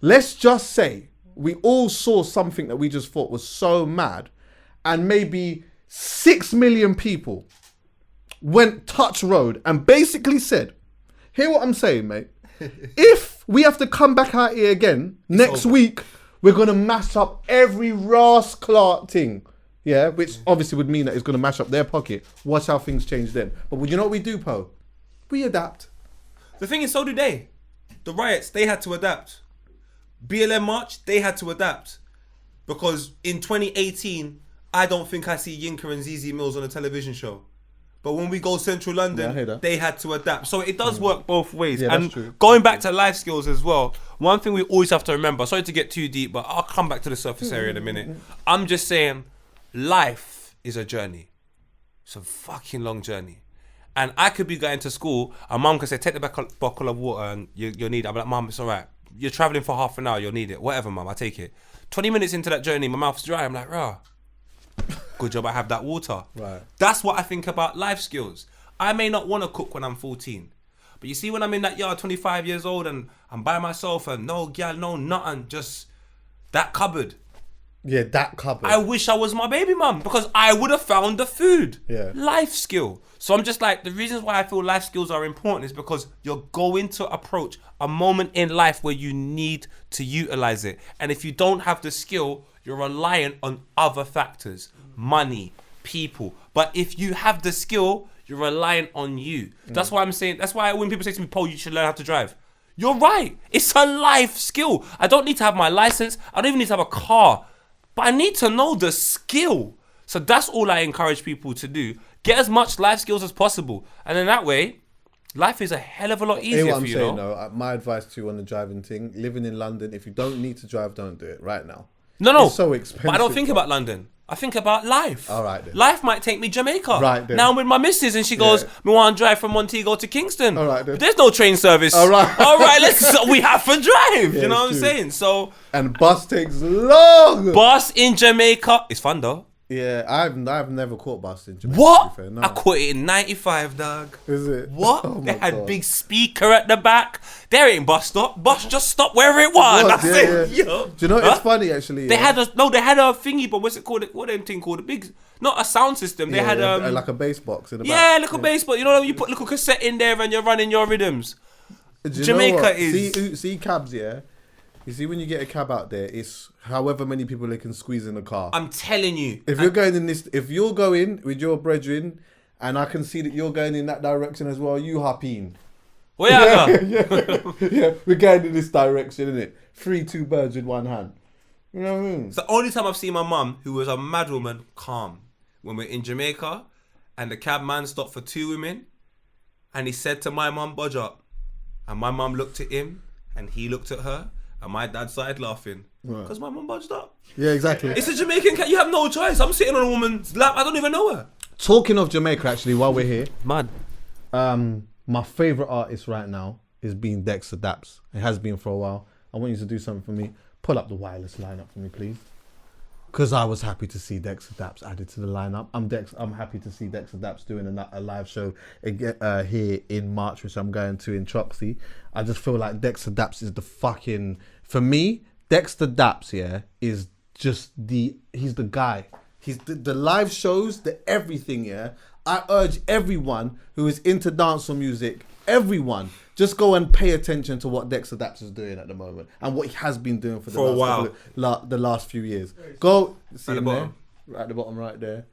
let's just say, we all saw something that we just thought was so mad, and maybe 6 million people went touch road and basically said, hear what I'm saying, mate? If we have to come back out here again next week, we're going to mash up every rascal thing. Yeah, which obviously would mean that it's going to mash up their pocket. Watch how things change then. But you know what we do, Po? We adapt. The thing is, so do they. The riots, they had to adapt. BLM March, they had to adapt. Because in 2018, I don't think I see Yinka and ZZ Mills on a television show. But when we go Central London, they had to adapt. So it does work both ways. Yeah, and that's true. Going back to life skills as well, one thing we always have to remember, sorry to get too deep, but I'll come back to the surface area in a minute. I'm just saying, life is a journey. It's a fucking long journey. And I could be going to school, and mum could say, take the bottle of water and you'll need it. I'm like, mum, it's all right. You're traveling for half an hour, you'll need it. Whatever, mum, I'll take it. 20 minutes into that journey, my mouth's dry. I'm like, rah. Good job I have that water. Right. That's what I think about life skills. I may not want to cook when I'm 14. But you see, when I'm in that yard, 25 years old, and I'm by myself, and no gal, no nothing, just that cupboard. Yeah, that cupboard. I wish I was my baby mum, because I would have found the food. Yeah. Life skill. So I'm just like, the reasons why I feel life skills are important is because you're going to approach a moment in life where you need to utilize it. And if you don't have the skill, you're reliant on other factors. Money, people. But if you have the skill, you're reliant on you. That's why I'm saying, that's why when people say to me, Paul, you should learn how to drive. You're right. It's a life skill. I don't need to have my license. I don't even need to have a car. But I need to know the skill. So that's all I encourage people to do. Get as much life skills as possible. And in that way, life is a hell of a lot easier for you, saying, though, my advice to you on the driving thing, living in London, if you don't need to drive, don't do it right now. No. It's so expensive. But I don't think about London. I think about life. All right then. Life might take me Jamaica. Right then. Now I'm with my missus and she goes, "Me want to drive from Montego to Kingston." All right then. There's no train service. All right. All right. We have to drive. Yeah, you know what I'm it's true. saying? So And bus takes long. bus in Jamaica is fun though. Yeah, I've never caught bus in Jamaica. What? To be fair. No. I caught it in '95, dog. Is it? What? Oh They my had God. big speaker at the back. There ain't bus stop. Bus just stopped wherever it was. Was, I yeah, said, yeah. yo. Do you know Huh? it's funny actually? They yeah? had a thingy, but what's it called? What them thing called? A big, not a sound system. They Yeah, had like a bass box in the yeah, back. little bass, but you know you put little cassette in there and you're running your rhythms. Do you know Jamaica what? is- see cabs, yeah. You see when you get a cab out there, it's however many people they can squeeze in the car. I'm telling you. If you're going with your brethren, and I can see that you're going in that direction as well, you Hcpod. Where you go? Yeah, we're going in this direction, isn't it? 2 birds with one hand. You know what I mean? It's the only time I've seen my mum, who was a mad woman, calm. When we're in Jamaica, and the cab man stopped for 2 women, and he said to my mum, "Budge up," and my mum looked at him, and he looked at her. And my dad started laughing because my mum budged up. Yeah, exactly. It's a Jamaican cat. You have no choice. I'm sitting on a woman's lap. I don't even know her. Talking of Jamaica, actually, while we're here, Man. my favorite artist right now is being Dexta Daps. It has been for a while. I want you to do something for me. Pull up the wireless lineup for me, please. Because I was happy to see Dexta Daps added to the lineup. I'm happy to see Dexta Daps doing a live show here in March, which I'm going to in Troxy. I just feel like Dexta Daps is the fucking... For me, Dexta Daps, yeah, is just he's the guy. He's the live shows, the everything, yeah. I urge everyone who is into dancehall music, everyone, just go and pay attention to what Dexta Daps is doing at the moment and what he has been doing for a while. The last few years. Go see At the him bottom. there, right at the bottom, right there.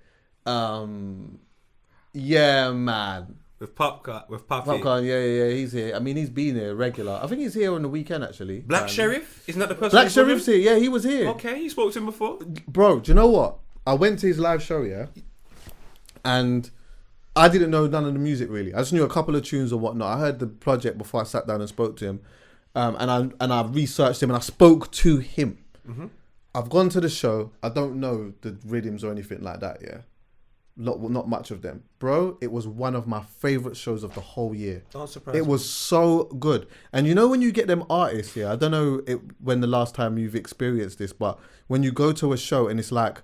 Yeah, man. With Puppy. Popcorn, yeah, he's here. I mean, he's been here regular. I think he's here on the weekend actually. Black Sheriff? Isn't that the person? Black you spoke Sheriff's to? here. Yeah, he was here. Okay, you spoke to him before. Bro, do you know what? I went to his live show, yeah, and I didn't know none of the music really. I just knew a couple of tunes or whatnot. I heard the project before I sat down and spoke to him, and I researched him and I spoke to him. Mm-hmm. I've gone to the show. I don't know the rhythms or anything like that. Yeah, not much of them, bro. It was one of my favorite shows of the whole year. Don't surprise It me. was so good. And you know when you get them artists here, I don't know when the last time you've experienced this, but when you go to a show and it's like,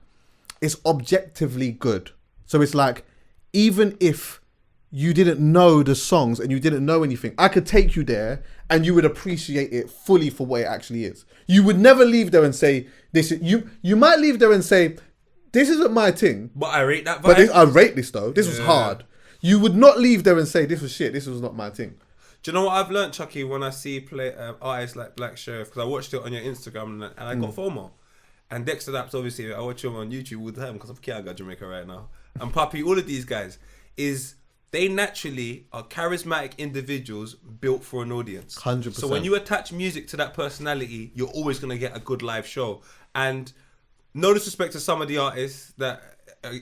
it's objectively good. So it's like, even if you didn't know the songs and you didn't know anything, I could take you there and you would appreciate it fully for what it actually is. You would never leave there and say, this is, you might leave there and say, this isn't my thing. But I rate that vibe. But I rate this though. This was hard. You would not leave there and say, this was shit. This was not my thing. Do you know what I've learnt, Chucky, when I see play artists like Black Sheriff? Because I watched it on your Instagram and I got FOMO. And Dexta Daps, obviously, I watch him on YouTube all the time because I got Jamaica right now. And Puppy, all of these guys, they naturally are charismatic individuals built for an audience. 100%. So when you attach music to that personality, you're always going to get a good live show. And no disrespect to some of the artists that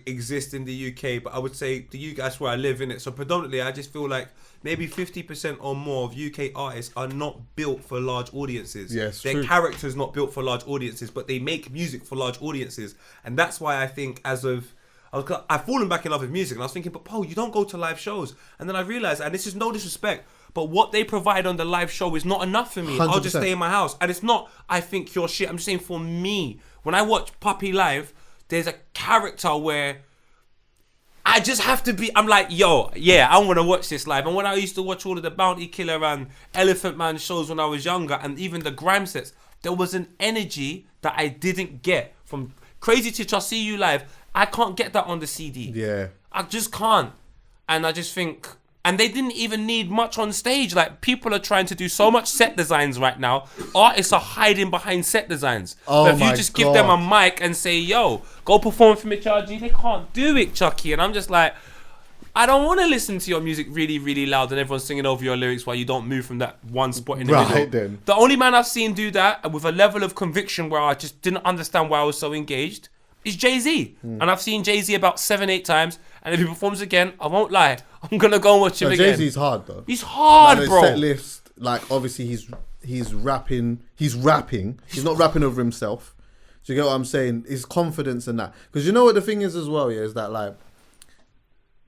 exist in the UK, but I would say the UK, that's where I live in it. So predominantly, I just feel like maybe 50% or more of UK artists are not built for large audiences. Yes, their true. characters not built for large audiences, but they make music for large audiences, and that's why I think I've fallen back in love with music, and I was thinking, but Paul, you don't go to live shows, and then I realized, and this is no disrespect, but what they provide on the live show is not enough for me. 100%. I'll just stay in my house, and it's not I think you're shit. I'm just saying for me, when I watch Puppy live, there's a character where I just have to be, I'm like, yo, yeah, I want to watch this live. And when I used to watch all of the Bounty Killer and Elephant Man shows when I was younger, and even the grime sets, there was an energy that I didn't get from Crazy Titch. I See You Live. I can't get that on the CD. Yeah. I just can't. And I just think, and they didn't even need much on stage. Like, people are trying to do so much set designs right now. Artists are hiding behind set designs. Oh But if you my just give them a God. mic and say, yo, go perform for me, Chargy, they can't do it, Chucky. And I'm just like, I don't want to listen to your music really, really loud and everyone's singing over your lyrics while you don't move from that one spot in the Right middle. then. The only man I've seen do that with a level of conviction where I just didn't understand why I was so engaged is Jay-Z. And I've seen Jay-Z about 7-8 times, and if he performs again, I won't lie, I'm gonna go and watch him No, again. Jay-Z's hard though. He's hard, Like, the bro. set list, like obviously he's rapping. He's not rapping over himself. Do you get what I'm saying? It's confidence in that. Because you know what the thing is as well, yeah, is that like,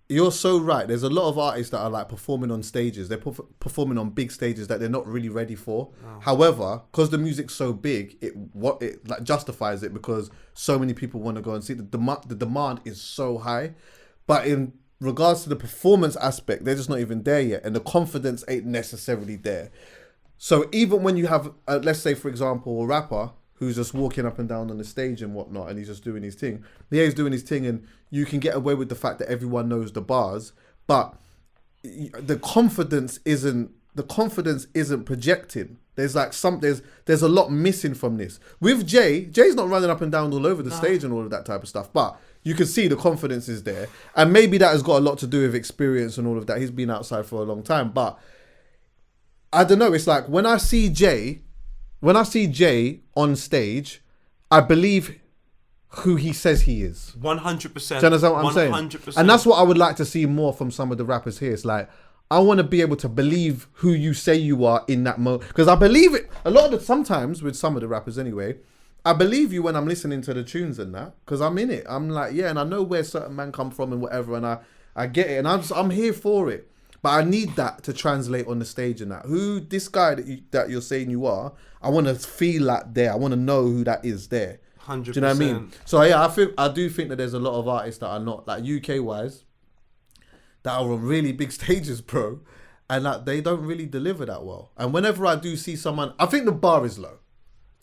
you're so right. There's a lot of artists that are like performing on stages. They're performing on big stages that they're not really ready for. Oh. However, because the music's so big, it like justifies it because so many people want to go and see the demand is so high. But in regards to the performance aspect, they're just not even there yet, and the confidence ain't necessarily there. So even when you have, let's say for example, a rapper who's just walking up and down on the stage and whatnot, and he's just doing his thing. Yeah, he's doing his thing, and you can get away with the fact that everyone knows the bars, but the confidence isn't projecting. There's like there's a lot missing from this. With Jay's not running up and down all over the stage and all of that type of stuff, but you can see the confidence is there, and maybe that has got a lot to do with experience and all of that. He's been outside for a long time, but I don't know. It's like when I see Jay on stage, I believe who he says he is. 100%. Do you understand what I'm saying? 100%. And that's what I would like to see more from some of the rappers here. It's like, I want to be able to believe who you say you are in that moment. Because I believe it, sometimes with some of the rappers anyway, I believe you when I'm listening to the tunes and that. Because I'm in it. I'm like, yeah, and I know where certain man come from and whatever, and I get it. And I'm here for it. But I need that to translate on the stage and that. Who this guy that you're saying you are, I want to feel that there. I want to know who that is there. 100%. Do you know what I mean? So yeah, I do think that there's a lot of artists that are not, like UK wise, that are on really big stages, bro, and that they don't really deliver that well. And whenever I do see someone, I think the bar is low.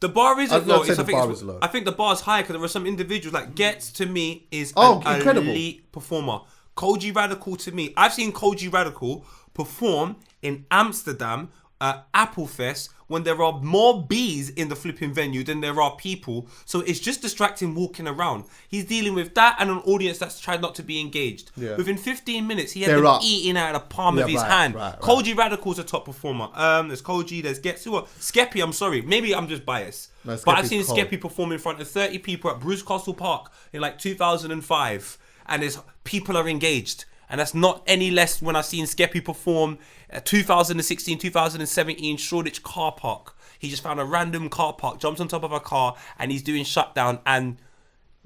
The bar isn't low. Low. I think the bar is high because there are some individuals like Gets to me is incredible. Elite performer. Koji Radical to me. I've seen Koji Radical perform in Amsterdam at Applefest when there are more bees in the flipping venue than there are people. So it's just distracting walking around. He's dealing with that and an audience that's tried not to be engaged. Yeah. Within 15 minutes, he had them eating out of the palm of his hand. Right. Koji Radical's a top performer. There's Koji, there's Gets. Skeppy, I'm sorry. Maybe I'm just biased. No, but I've seen Skeppy perform in front of 30 people at Bruce Castle Park in like 2005. And people are engaged. And that's not any less when I've seen Skeppy perform 2016, 2017 Shoreditch car park. He just found a random car park, jumps on top of a car, and he's doing shutdown. And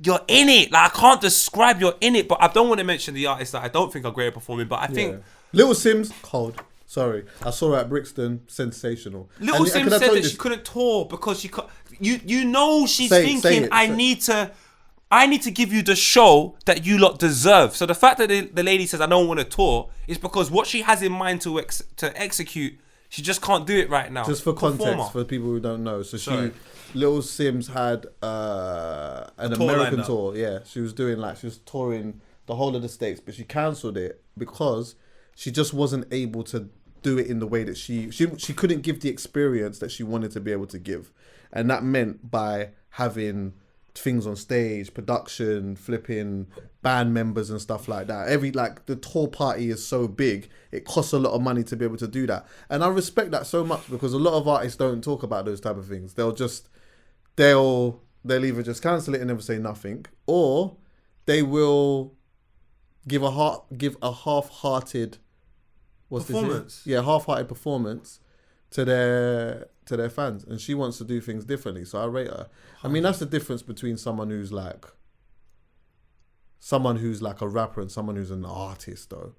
you're in it. Like, I can't describe you're in it, but I don't want to mention the artists that I don't think are great at performing, but I think... Little Sims, cold. Sorry. I saw her at Brixton, sensational. Little Sims said that she couldn't tour because she... You know she's thinking, I need to give you the show that you lot deserve. So the fact that the lady says, I don't want to tour, is because what she has in mind to execute, she just can't do it right now. Just for context, for people who don't know. So Little Sims had an American tour. Yeah, she was touring the whole of the States, but she cancelled it because she just wasn't able to do it in the way that she couldn't give the experience that she wanted to be able to give. And that meant by having things on stage, production, flipping band members and stuff like that. The tour party is so big, it costs a lot of money to be able to do that. And I respect that so much because a lot of artists don't talk about those type of things. They'll either just cancel it and never say nothing, or they will give a half-hearted performance. Half-hearted performance to their fans, and she wants to do things differently, so I rate her. I mean, that's the difference between someone who's like a rapper and someone who's an artist, though.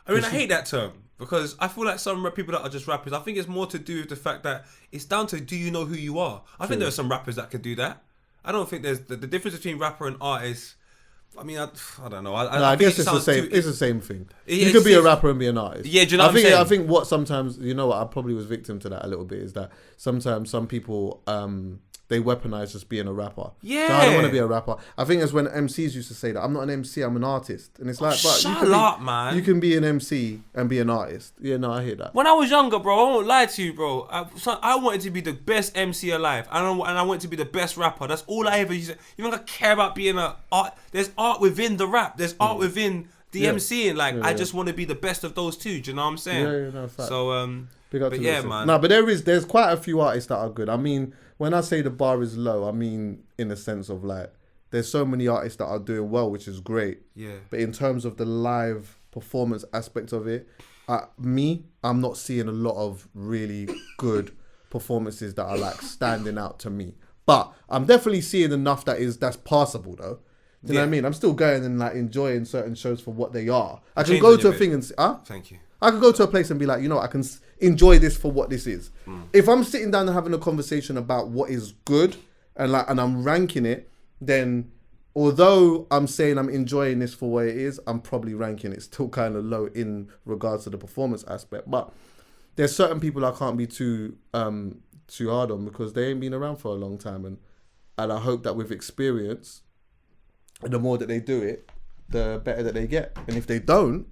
I mean, I hate that term because I feel like some people that are just rappers, I think it's more to do with the fact that it's down to, do you know who you are? I think there are some rappers that can do that. I don't think there's the difference between rapper and artist. I mean, I don't know. I guess it's the same. It's the same thing. You could be a rapper and be an artist. Yeah, do you know what I'm saying? I think what sometimes, you know what, I probably was victim to that a little bit, is that sometimes some people they weaponize just being a rapper. Yeah. So I don't want to be a rapper. I think it's when MCs used to say that I'm not an MC, I'm an artist, and it's like, but shut up, man. You can be an MC and be an artist. Yeah, no, I hear that. When I was younger, bro, I won't lie to you, bro. I wanted to be the best MC alive, and I wanted to be the best rapper. That's all I ever used to. You don't care about being an art. There's art within the rap. There's art within the MCing. Like, I just want to be the best of those two. Do you know what I'm saying? Yeah, no, fact. So, big up but to yeah, listen. man. No, but there's quite a few artists that are good. I mean, when I say the bar is low, I mean in the sense of like, there's so many artists that are doing well, which is great. Yeah. But in terms of the live performance aspect of it, I'm not seeing a lot of really good performances that are like standing out to me. But I'm definitely seeing enough that's passable though. Do you know what I mean? I'm still going and like enjoying certain shows for what they are. I can go to a thing and Thank you. I could go to a place and be like, you know, I can enjoy this for what this is. If I'm sitting down and having a conversation about what is good and I'm ranking it, then although I'm saying I'm enjoying this for what it is, I'm probably ranking it still kind of low in regards to the performance aspect. But there's certain people I can't be too hard on because they ain't been around for a long time, and I hope that with experience, the more that they do it, the better that they get. And if they don't,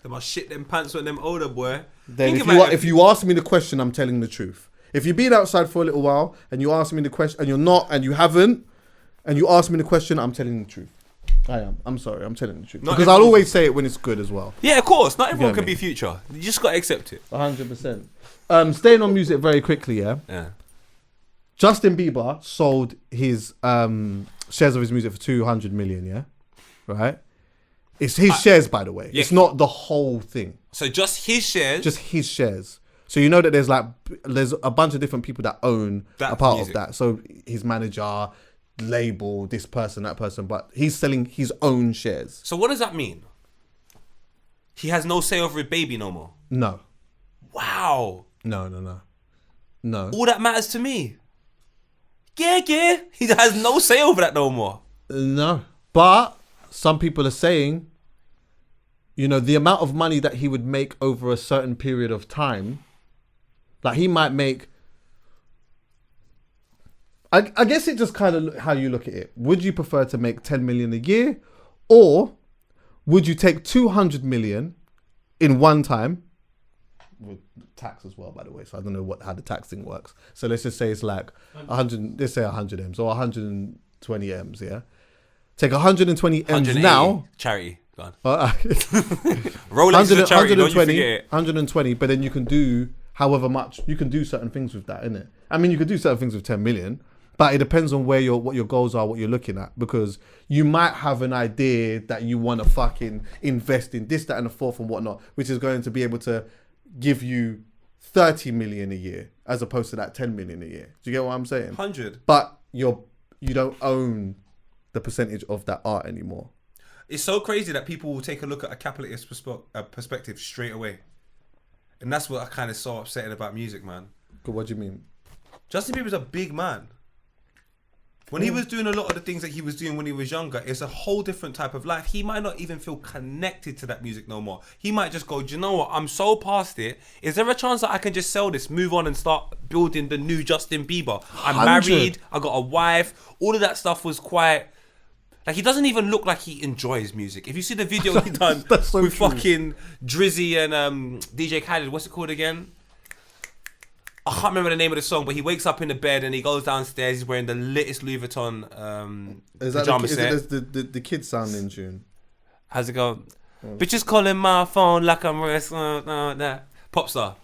they must shit them pants with them older boy. Then if you ask me the question, I'm telling the truth. If you've been outside for a little while and you ask me the question and you're not and you haven't and you ask me the question, I'm telling the truth. I am. I'm sorry. I'm telling the truth. Because I'll always say it when it's good as well. Yeah, of course. Not everyone can be future. You just got to accept it. 100%. Staying on music very quickly, yeah? Yeah. Justin Bieber sold his shares of his music for 200 million, yeah? Right? It's his shares, by the way. Yeah. It's not the whole thing. So just his shares? Just his shares. So you know that there's a bunch of different people that own a part of that. So his manager, label, this person, that person, but he's selling his own shares. So what does that mean? He has no say over a baby no more? No. Wow. No. All that matters to me. Yeah. He has no say over that no more. No. But some people are saying, you know, the amount of money that he would make over a certain period of time, like he might make, I guess it just kind of how you look at it. Would you prefer to make 10 million a year, or would you take 200 million in one time, with tax as well, by the way, so I don't know how the tax thing works. So let's just say it's like 100, let's say 100 M's or 120 M's, yeah? Take 120 M's now. Charity, go on. Rolex is a charity, don't you forget it. 120, but then you can do however much, you can do certain things with that, innit? I mean, you could do certain things with 10 million, but it depends on what your goals are, what you're looking at, because you might have an idea that you want to fucking invest in this, that, and the fourth and whatnot, which is going to be able to give you 30 million a year as opposed to that 10 million a year. Do you get what I'm saying? 100. But you don't own the percentage of that art anymore. It's so crazy that people will take a look at a capitalist perspective straight away. And that's what I kind of so upsetting about music, man. What do you mean? Justin Bieber's a big man. When he was doing a lot of the things that he was doing when he was younger, it's a whole different type of life. He might not even feel connected to that music no more. He might just go, do you know what? I'm so past it. Is there a chance that I can just sell this, move on and start building the new Justin Bieber? I'm 100. married. I got a wife. All of that stuff was quite... Like, he doesn't even look like he enjoys music. If you see the video he done so with true. fucking Drizzy and DJ Khaled, what's it called again? I can't remember the name of the song, but he wakes up in the bed and he goes downstairs. He's wearing the latest Louis Vuitton pajama set. Is it the kids sounding tune? How's it go? Bitches calling my phone like I'm Popstar.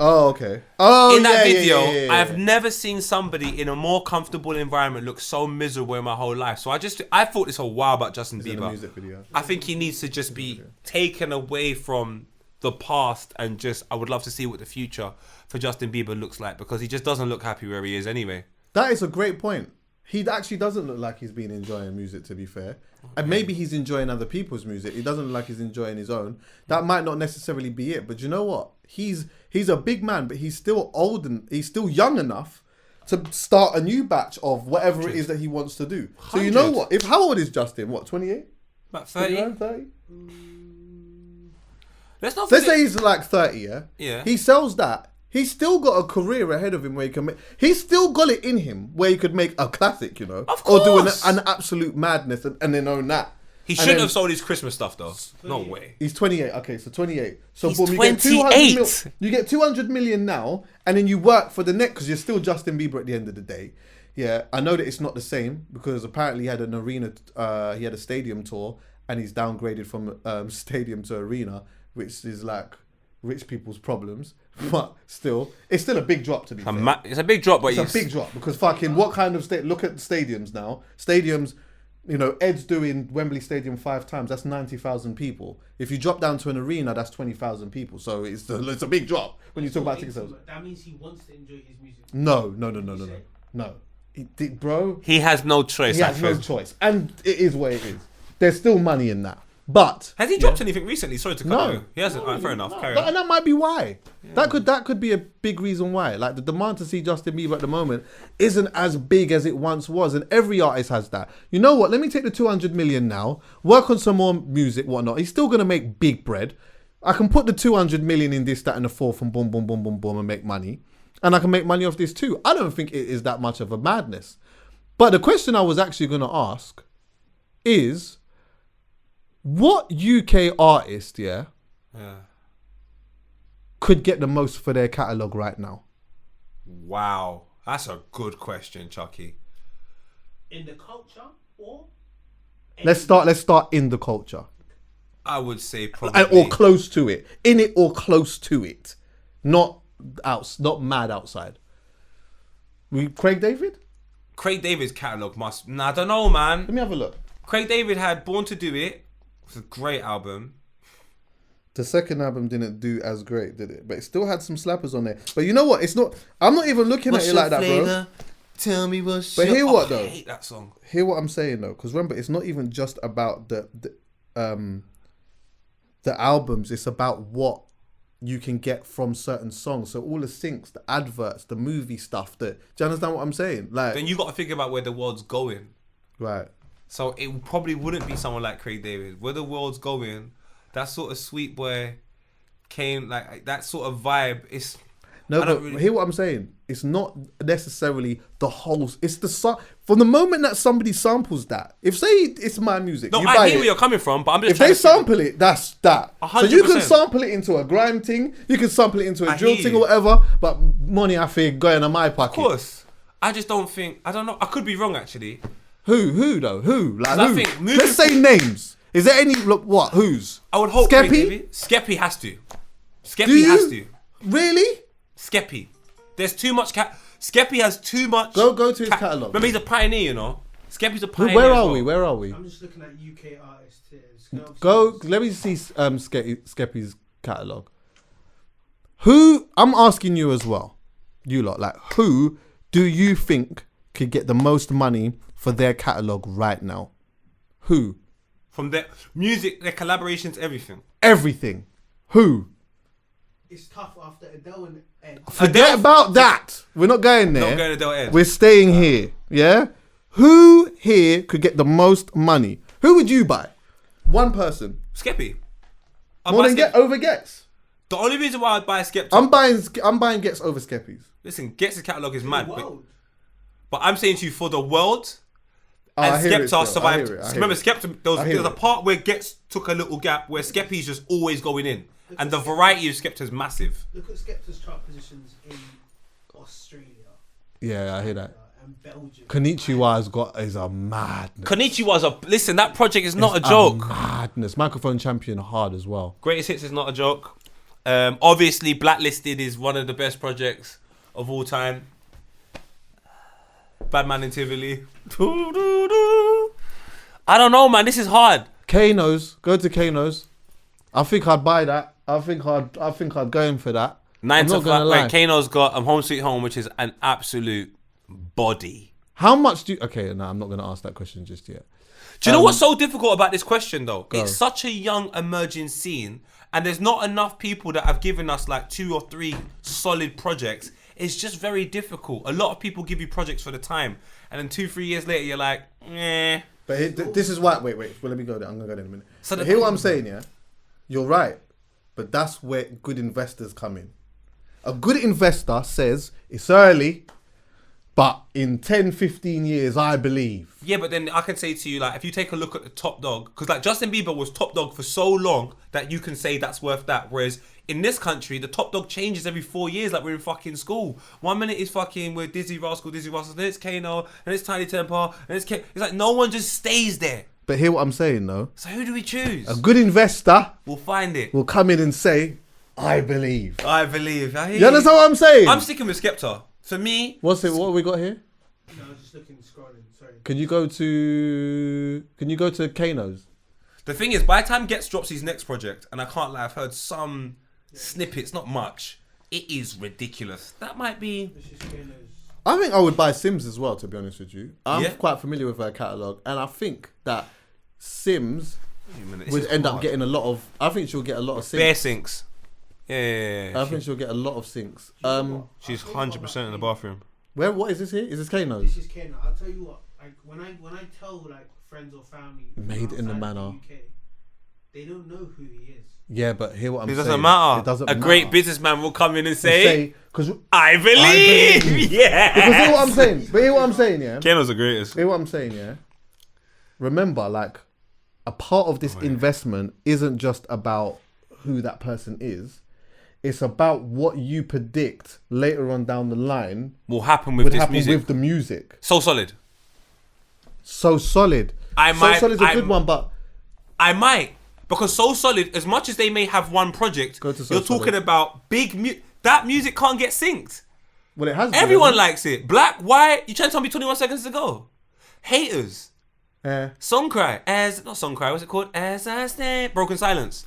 Oh, okay. Oh, in that video, yeah. I have never seen somebody in a more comfortable environment look so miserable in my whole life. So I thought this a while about Justin Bieber. A music video. I think he needs to just be taken away from the past and just, I would love to see what the future for Justin Bieber looks like, because he just doesn't look happy where he is anyway. That is a great point. He actually doesn't look like he's been enjoying music, to be fair. And maybe he's enjoying other people's music. He doesn't look like he's enjoying his own. That might not necessarily be it. But you know what? He's a big man, but he's still old and he's still young enough to start a new batch of whatever 100. It is that he wants to do. 100. So you know what? How old is Justin? What, 28? About 30. 30? Let's say he's like 30, yeah? Yeah. He sells that. He's still got a career ahead of him where he can make... He's still got it in him where he could make a classic, you know? Of course. Or do an absolute madness and then own that. He shouldn't have sold his Christmas stuff, though. No way. He's 28. Okay, so 28. So he's boom, 28. You get 200 million now, and then you work for the next, because you're still Justin Bieber at the end of the day. Yeah, I know that it's not the same, because apparently he had an arena, he had a stadium tour, and he's downgraded from stadium to arena, which is like rich people's problems. But still, it's still a big drop to be fair. It's a big drop, but it's a big drop, because fucking what kind of look at the stadiums now. Stadiums, you know, Ed's doing Wembley Stadium 5 times. That's 90,000 people. If you drop down to an arena, that's 20,000 people. So it's a big drop when you talk about ticket sales. That means he wants to enjoy his music. No. Bro, He has no choice. he has no choice, and it is what it is. There's still money in that, but Has he dropped anything recently? Sorry to cut No. you. He hasn't. Alright, fair enough. Carry and on. that might be why. That could be a big reason why. Like the demand to see Justin Bieber at the moment isn't as big as it once was, and every artist has that. You know what? Let me take the 200 million now, work on some more music, whatnot. He's still gonna make big bread. I can put the 200 million in this, that, and the fourth, and boom, boom, boom, boom, boom, and make money. And I can make money off this too. I don't think it is that much of a madness. But the question I was actually gonna ask is, what UK artist, Yeah. could get the most for their catalogue right now? Wow, that's a good question, Chucky. In the culture or? Let's start in the culture. I would say probably. Or close to it. In it or close to it. Not mad outside. Craig David? Craig David's catalogue must. Nah, I don't know, man. Let me have a look. Craig David had Born to Do It. It's a great album. The second album didn't do as great, did it? But it still had some slappers on there. But you know what? It's not. I'm not even looking at it like that, bro. Tell me what's But hear what though? I hate that song. Hear what I'm saying though, because remember, it's not even just about the albums. It's about what you can get from certain songs. So all the syncs, the adverts, the movie stuff. Do you understand what I'm saying? Like, Then you got to think about where the world's going. right. So it probably wouldn't be someone like Craig David. Where the world's going, that sort of sweet boy came, like that sort of vibe. It's No, I but don't really- hear what I'm saying. It's not necessarily the whole. It's the from the moment that somebody samples that. If say it's my music, no. you I buy hear it. where you're coming from, but I'm just If trying they to sample it, that's that. So you can 100%. sample it into a grime thing, you can sample it into a I drill hear thing you. or whatever. But money, I think, going in my pocket. Of course, I just don't think. I don't know. I could be wrong actually. Who though? Who? Like 'Cause I who? think moving Let's say names. Is there any what? Who's? I would hope Skeppy? Craig David. Skeppy has to. Do Skeppy you has to. really? Skeppy. There's too much Skeppy has too much. Go to his catalogue. Remember, he's a pioneer, you know. Skeppy's a pioneer. Where as are well. we? Where are we? I'm just looking at UK artists here. Go. Let me see Skeppy's catalogue. Who? I'm asking you as well. You lot, like, who do you think could get the most money for their catalogue right now? Who? From their music, their collaborations, everything. Everything. Who? It's tough after Adele and Ed. Forget about that. We're not going there. Not going to Del Ed. We're staying here. Yeah. Who here could get the most money? Who would you buy? One person. Skeppy. More than over Gets. The only reason why I'd buy Skepta. I'm buying Gets over Skeppy's. Listen, Gets' catalogue is mad. World. But I'm saying to you, for the world, Oh, and I hear it Skepta still. survived. I hear it. Remember, Skepta, there hear was a it. part where Gets took a little gap, where Skeppy's just always going in. And the variety of Skepta is massive. Look at Skepta's chart positions in Australia Yeah, I hear that. and Belgium. Konnichiwa is a madness. Konnichiwa's listen, that project is not It's a joke. Madness. Microphone champion hard as well. Greatest Hits is not a joke. Obviously, Blacklisted is one of the best projects of all time. Bad Man in Tivoli. I don't know, man. This is hard. Kano's. Go to Kano's. I think I'd buy that. I think I'd go in for that. 9 I'm to not gonna 5. lie. Right, Kano's got Home Sweet Home, which is an absolute body. How much do you... Okay, no, I'm not going to ask that question just yet. Do you know what's so difficult about this question, though? Go. It's such a young emerging scene, and there's not enough people that have given us like 2 or 3 solid projects. It's just very difficult. A lot of people give you projects for the time, and then 2-3 years later, you're like, eh. But this is why... Wait. Well, let me go there. I'm going to go there in a minute. So But hear what I'm saying, yeah? You're right. But that's where good investors come in. A good investor says, it's early, but in 10, 15 years, I believe. Yeah, but then I can say to you, like, if you take a look at the top dog, because like Justin Bieber was top dog for so long that you can say that's worth that. Whereas in this country, the top dog changes every 4 years, like we're in fucking school. 1 minute is fucking with Dizzy Rascal, then it's Kano, then it's Tiny Temper, then it's It's like no one just stays there. But hear what I'm saying, though. So who do we choose? A good investor We'll find it. will come in and say, I believe. I believe. I hear You understand what I'm saying? I'm sticking with Skepta. For me, What have we got here? No, I was just looking, scrolling. Sorry. Can you go to Kano's? the thing is, by the time Gets drops his next project, and I can't lie, I've heard some snippets, not much. It is ridiculous. That might be. This is Kano's. I think I would buy Sims as well, to be honest with you. I'm Yeah. quite familiar with her catalogue, and I think that Sims This would is end up hard. getting a lot of. I think she'll get a lot of Bare syncs. sinks. Yeah. I think she'll get a lot of syncs. She's 100% in the bathroom. What is this here? Is this Kano's? This is Kano. I'll tell you what. Like when I tell like friends or family Made in the outside manor. of the UK, they don't know who he is. Yeah, but hear what I'm It saying. doesn't matter. It doesn't A matter. great businessman will come in and say, because I believe. Yeah. hear what I'm saying. But hear what I'm saying, yeah. Kano's the greatest. Hear what I'm saying, yeah. Remember, like, a part of this investment isn't just about who that person is. It's about what you predict later on down the line Will happen with would this happen music. with the music. So solid. So solid. I So might- Solid's a I'm- good one, but I might. Because So Solid, as much as they may have one project, Go to So you're talking Solid. about that music can't get synced. well, it has. Everyone been. likes it. Black, white, you trying to tell me 21 seconds ago? Haters. Song Cry. Not Song Cry, what's it called? As I stand. Broken Silence.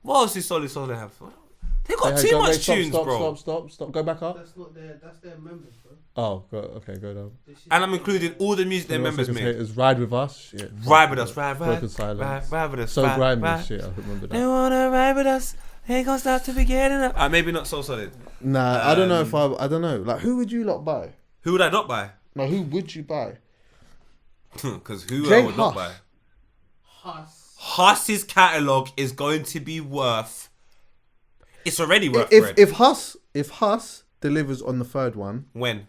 What else did Solid have? They got Hey, too go- much wait, stop, tunes, stop, bro. Stop. Go back up. That's their members, bro. Oh, go down. This is And I'm including all the music their members make. Haters, Ride with us. Shit. Ride with us, ride Broken Silence. ride with us. So ride, grimy ride. shit. I remember They that. wanna ride with us. Ain't gonna stop to be getting up. Maybe not So Solid. Nah, I don't know if I don't know. Like, who would you lot buy? Who would I not buy? Like, who would you buy? Because who Jay I would not Huss. buy? Huss. Huss's catalogue is going to be worth. It's already worth If bread. if Huss delivers on the third one, When?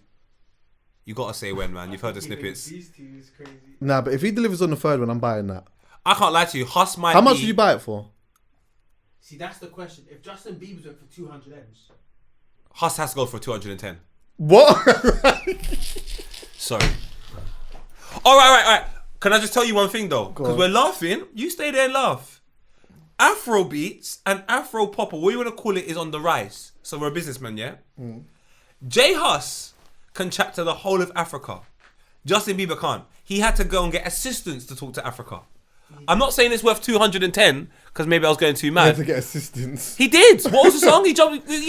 You gotta say when, man. You've heard the snippets. These two is crazy. nah. But if he delivers on the third one, I'm buying that. I can't lie to you. Huss might. How much be, would you buy it for? See, that's the question. If Justin Bieber's went for 200 M's, Huss has to go for 210. What? Sorry. All right. Can I just tell you one thing though? Because on. we're laughing. You stay there and laugh. Afro beats and Afro pop, or what you want to call it, is on the rise. So we're a businessman, yeah? Jay Huss can chat to the whole of Africa. Justin Bieber can't. He had to go and get assistants to talk to Africa. I'm not saying it's worth 210 because maybe I was going too I had mad. to get assistance. He did. What was the song? He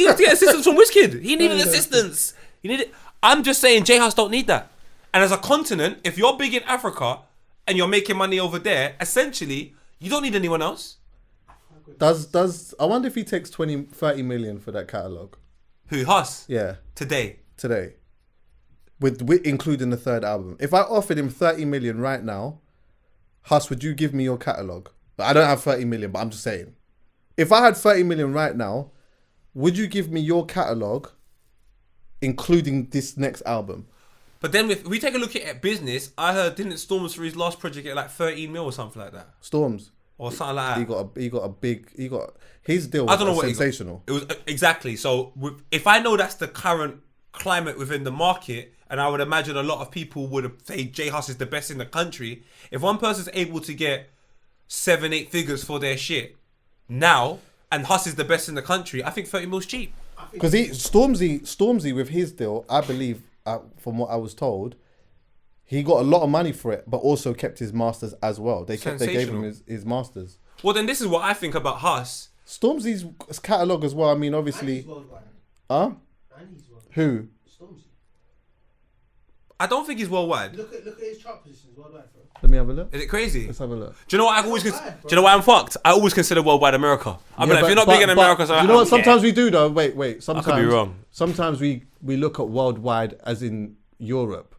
had to get assistance from Wizkid. He needed assistance. He needed. I'm just saying, J House don't need that. And as a continent, if you're big in Africa and you're making money over there, essentially, you don't need anyone else. Does I wonder if he takes 30 million for that catalogue? Who? Huss? Yeah, Today. with including the third album. If I offered him 30 million right now, Huss, would you give me your catalogue? I don't have 30 million, but I'm just saying. If I had 30 million right now, would you give me your catalogue, including this next album? But then if we take a look at business, I heard, didn't Storms for his last project get like 13 mil or something like that? Storms. Or something like that. He got his deal was I don't know what sensational. It was exactly. So if I know that's the current climate within the market, and I would imagine a lot of people would say J Huss is the best in the country. If one person's able to get 7-8 figures for their shit now, and Huss is the best in the country, I think 30 mil's cheap. Because Stormzy with his deal, I believe, from what I was told, he got a lot of money for it, but also kept his masters as well. They gave him his masters. Well, then this is what I think about Huss. Stormzy's catalogue as well. I mean, and obviously, he's worldwide. huh? And he's worldwide. Who? Stormzy. I don't think he's worldwide. Look at his chart positions worldwide, bro. Let me have a look. Is it crazy? Let's have a look. Do you know what I always? Not Do bad, bro. you know why I'm fucked? I always consider worldwide America. I'm like, if you're not big in America, so you know what? Sometimes we do though. Wait. Sometimes I could be wrong. Sometimes we look at worldwide as in Europe.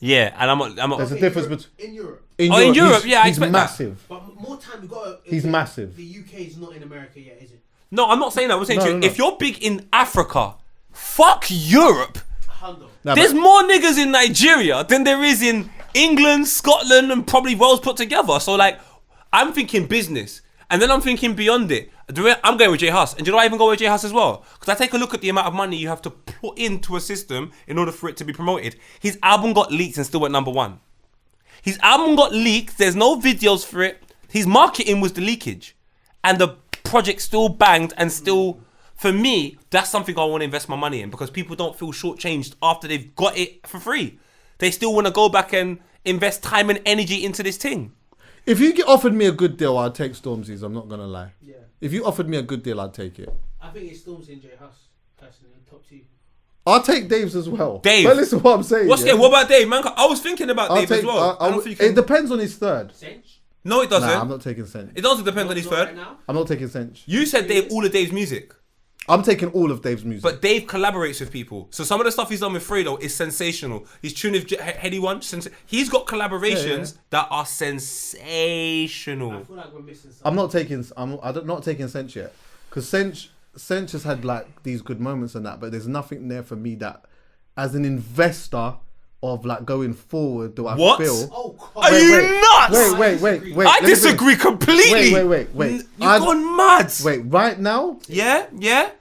Yeah, and I'm. There's a difference between in Europe. In Europe, yeah, I he's expect that. massive. But more time we got. He's massive. The UK is not in America yet, is it? No, I'm not saying that. I'm saying to you, No. if you're big in Africa, fuck Europe. Hundo. Nah, There's but- more niggas in Nigeria than there is in England, Scotland, and probably Wales put together. So like, I'm thinking business, and then I'm thinking beyond it. I'm going with J Huss, and do you know why I even go with J Huss as well? Because I take a look at the amount of money you have to put into a system in order for it to be promoted. His album got leaked and still went #1. His album got leaked. There's no videos for it. His marketing was the leakage, and the project still banged and still. For me, that's something I want to invest my money in because people don't feel shortchanged after they've got it for free. They still want to go back and invest time and energy into this thing. If you offered me a good deal, I'd take Stormzy's. I'm not gonna lie. Yeah. If you offered me a good deal, I'd take it. I think it's Stormzy and J Huss, personally, top two. I'll take Dave's as well. Dave. But listen what I'm saying. What's yeah? What about Dave, man? I was thinking about Dave as well. I don't think it depends on his third. Cinch? No, it doesn't. Nah, I'm not taking Cinch. It doesn't depend on his Not third. right now? I'm not taking Cinch. You said Dave, all of Dave's music. I'm taking all of Dave's music. But Dave collaborates with people. So some of the stuff he's done with Fredo is sensational. He's tuned with Heady One. He's got collaborations that are sensational. I feel like we're missing something. I'm not taking Cinch yet. Because Cinch has had like these good moments and that, but there's nothing there for me that, as an investor of like going forward, do I What? feel? Oh, God. Are you nuts? Wait. I let me disagree completely. Wait. You've gone mad. Wait, right now? Yeah.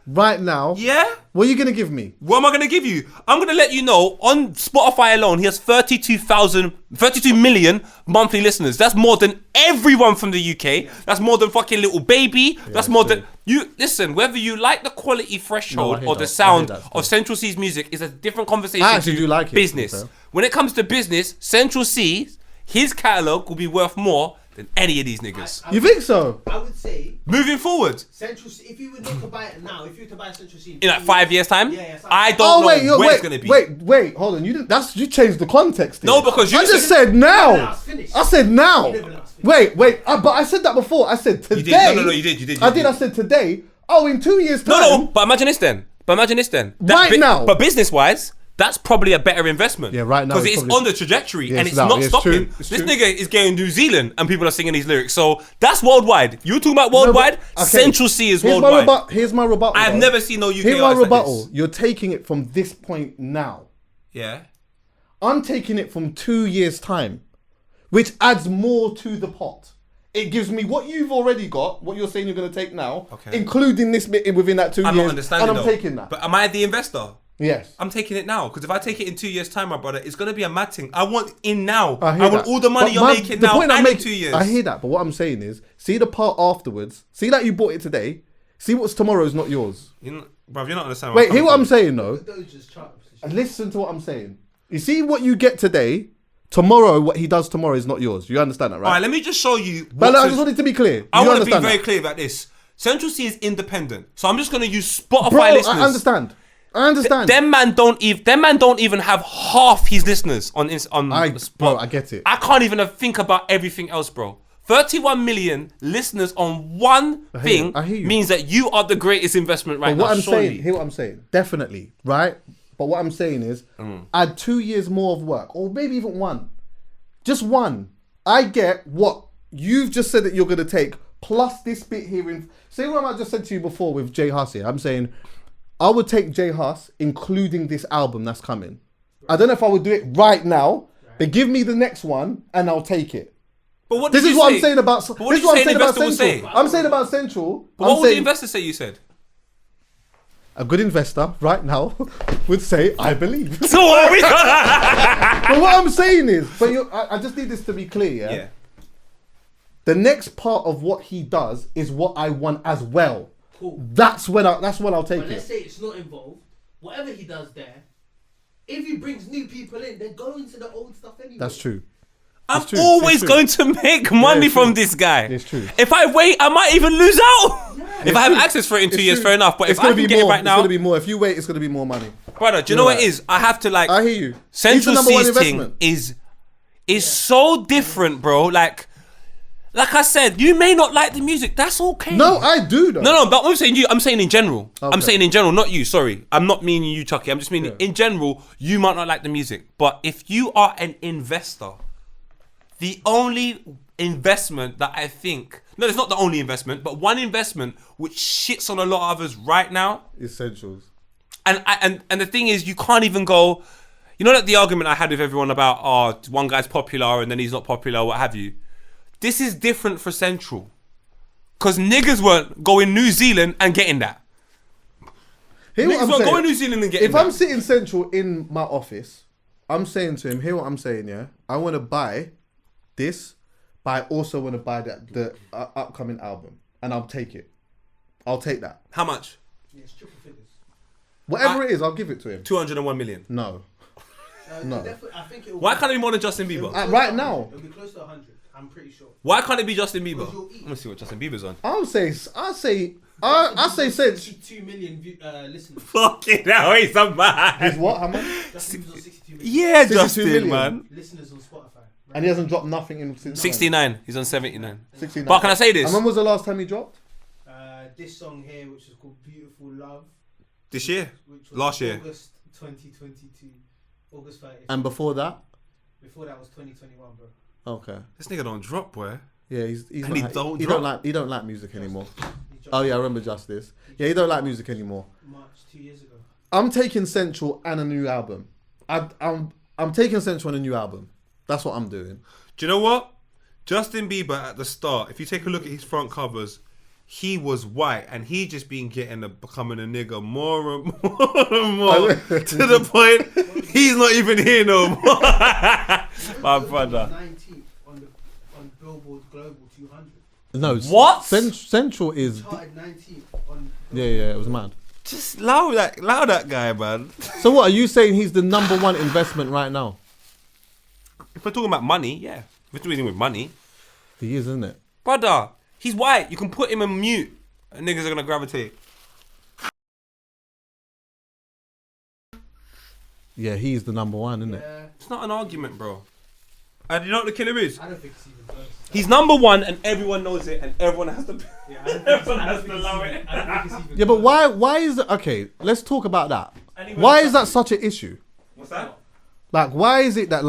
Right now? Yeah. What are you gonna give me? What am I going to give you? I'm going to let you know, on Spotify alone, he has 32 million monthly listeners. That's more than everyone from the UK. That's more than fucking Little Baby. That's more than... You listen, whether you like the quality threshold or the sound of Central C's music is a different conversation I actually to do like it, business. to be fair. When it comes to business, Central C, his catalogue will be worth more than any of these niggas. You think so? I would say Moving forward, Central C, if you were to buy it now, if you were to buy Central C in like 5 years' time, I don't Oh know where it's going to be. wait, hold on. You changed the context. Here. No, because you I just said now. Never let us finish. I said now. You never let us finish. Wait. But I said that before. I said today. You did. No, you did. I did. I said today. Oh, in 2 years' time. No, but imagine this then. Right now. But business-wise, that's probably a better investment. Yeah, right now Because it's it's probably- on the trajectory Yeah, and it's it's now. not It's stopping. true. It's This true. nigga is going New Zealand and people are singing these lyrics. So that's worldwide. You talking about worldwide? Okay. Central C is Here's worldwide. Here's my rebuttal. I've though. never seen no UK Here's my artist like rebuttal. this. You're taking it from this point now. Yeah. I'm taking it from 2 years' time, which adds more to the pot. It gives me what you've already got, what you're saying you're going to take now, Okay. including this bit within that 2 I'm years. not understanding and I'm though. taking that. But am I the investor? Yes. I'm taking it now because if I take it in 2 years' time, my brother, it's gonna be a mad thing. I want in now. I I, hear want that. all the money But you're making the now point I'm and in making- 2 years. I hear that, but what I'm saying is, see the part afterwards. See that you bought it today. See what's tomorrow's not yours. You know, bruv, you're not understanding. Wait, hear what I'm saying though. Those just charts. Listen to what I'm saying. You see what you get today. Tomorrow, what he does tomorrow is not yours. You understand that, right? All right, let me just show you. But what I just wanted to be clear. I You want to be understand very that? clear about this. Central C is independent, so I'm just gonna use Spotify Bro, listeners. I understand. Them man don't even have half his listeners on Bro, I get it. I can't even think about everything else, bro. 31 million listeners on one thing I hear you. means that you are the greatest investment right But now. what I'm surely. saying, hear what I'm saying. Definitely, right? But what I'm saying is, add 2 years more of work, or maybe even one. Just one. I get what you've just said that you're going to take, plus this bit here. Say what I just said to you before with Jay Huss here. I'm saying, I would take Jay Huss, including this album that's coming. I don't know if I would do it right now, but give me the next one, and I'll take it. But what This did is you what say? I'm saying about. But what This did is what you I'm say saying an about investor will Central. say? I'm saying about Central. But I'm what would the saying investor say you said? a good investor right now would say, "I believe." So what are we But what I'm saying is, I just need this to be clear. Yeah? Yeah. The next part of what he does is what I want as well. Cool. That's when I'll take But let's it. say it's not involved. Whatever he does there, if he brings new people in, they're going to the old stuff anyway. That's true. I'm It's true, always it's true. going to make money it's from true. this guy. It's true. If I wait, I might even lose out. If I have true. access for it in 2 It's years, true. fair enough. But It's if I gonna can be get more. it right It's now, gonna be more. If you wait, it's gonna be more money. brother, do you You're know what right. it is? I have to like. I hear you. Central He's the number one C's thing investment. is so different, bro. Like I said, you may not like the music. That's okay. No, I do though. No, but I'm saying you. I'm saying in general. I'm Okay. saying in general, not you. Sorry, I'm not meaning you, Chucky. I'm just meaning in general. You might not like the music, but if you are an investor, the only investment that I think, no, it's not the only investment, but one investment which shits on a lot of others right now. Essentials. And the thing is, you can't even go. You know that the argument I had with everyone about, one guy's popular and then he's not popular, what have you. This is different for Central. Because niggas weren't going New Zealand and getting that. Hear what Niggas I'm weren't saying. going New Zealand and getting If that. I'm sitting Central in my office, I'm saying to him, hear what I'm saying, yeah? I want to buy this, but I also want to buy the upcoming album. And I'll take it. I'll take that. How much? Yeah, it's triple figures. Whatever it is, I'll give it to him. 201 million. No. No. I think it'll Why can't it be more than Justin Bieber? Right now. It'll be close to 100. I'm pretty sure. Why can't it be Justin Bieber? Because you'll eat. Let me see what Justin Bieber's on. I say Sench. 62 million listeners. Fucking hell, he's a man. He's what? How much? Justin Bieber's on 62 million Yeah, 62 Justin, million. man. listeners on Spotify. Right? And he hasn't dropped nothing in since. 69. He's on 79. 69. But can I say this? And when was the last time he dropped? This song here, which is called Beautiful Love. This year? Which was Last year? August 2022. August 30th. And before that? Before that was 2021, bro. Okay. This nigga don't drop, boy. Yeah, he's And not, he don't like music anymore. He dropped Oh yeah, I remember Justice. Yeah, he don't like music anymore. March 2 years ago. I'm taking Central and a new album. I'm taking Central and a new album. That's what I'm doing. Do you know what? Justin Bieber at the start, if you take a look at his front covers, he was white and he just been becoming a nigga more and more and more to the point he's not even here no more. My brother. 19th on Billboard Global 200. No. What? Central is. Charted 19th on. Yeah, it was mad. Just allow that guy, man. So what are you saying? He's the number one investment right now. If we're talking about money, yeah. If we're doing with money, He is, isn't it? brother, he's white. You can put him on mute and niggas are gonna gravitate. Yeah, he's the number one, isn't it? Yeah, It's not an argument, bro. And you know what the killer is? I don't think it's even close. He's number one and everyone knows it and everyone has to. Yeah, I don't think Everyone I don't has think to it's allow even- it. I don't think it's even Yeah, but close. why is it? Okay, let's talk about that. Anyway, Why is that such an issue? What's that? Like, why is it that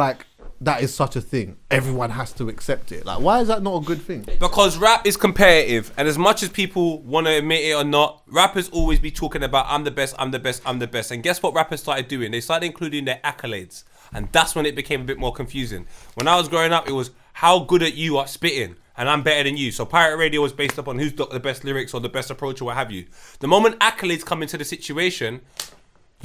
that is such a thing? Everyone has to accept it. Like, why is that not a good thing? Because rap is competitive, and as much as people want to admit it or not, rappers always be talking about I'm the best, I'm the best, I'm the best. And guess what rappers started doing? They started including their accolades. And that's when it became a bit more confusing. When I was growing up, it was how good at you are spitting, and I'm better than you. So Pirate Radio was based upon who's got the best lyrics or the best approach or what have you. The moment accolades come into the situation,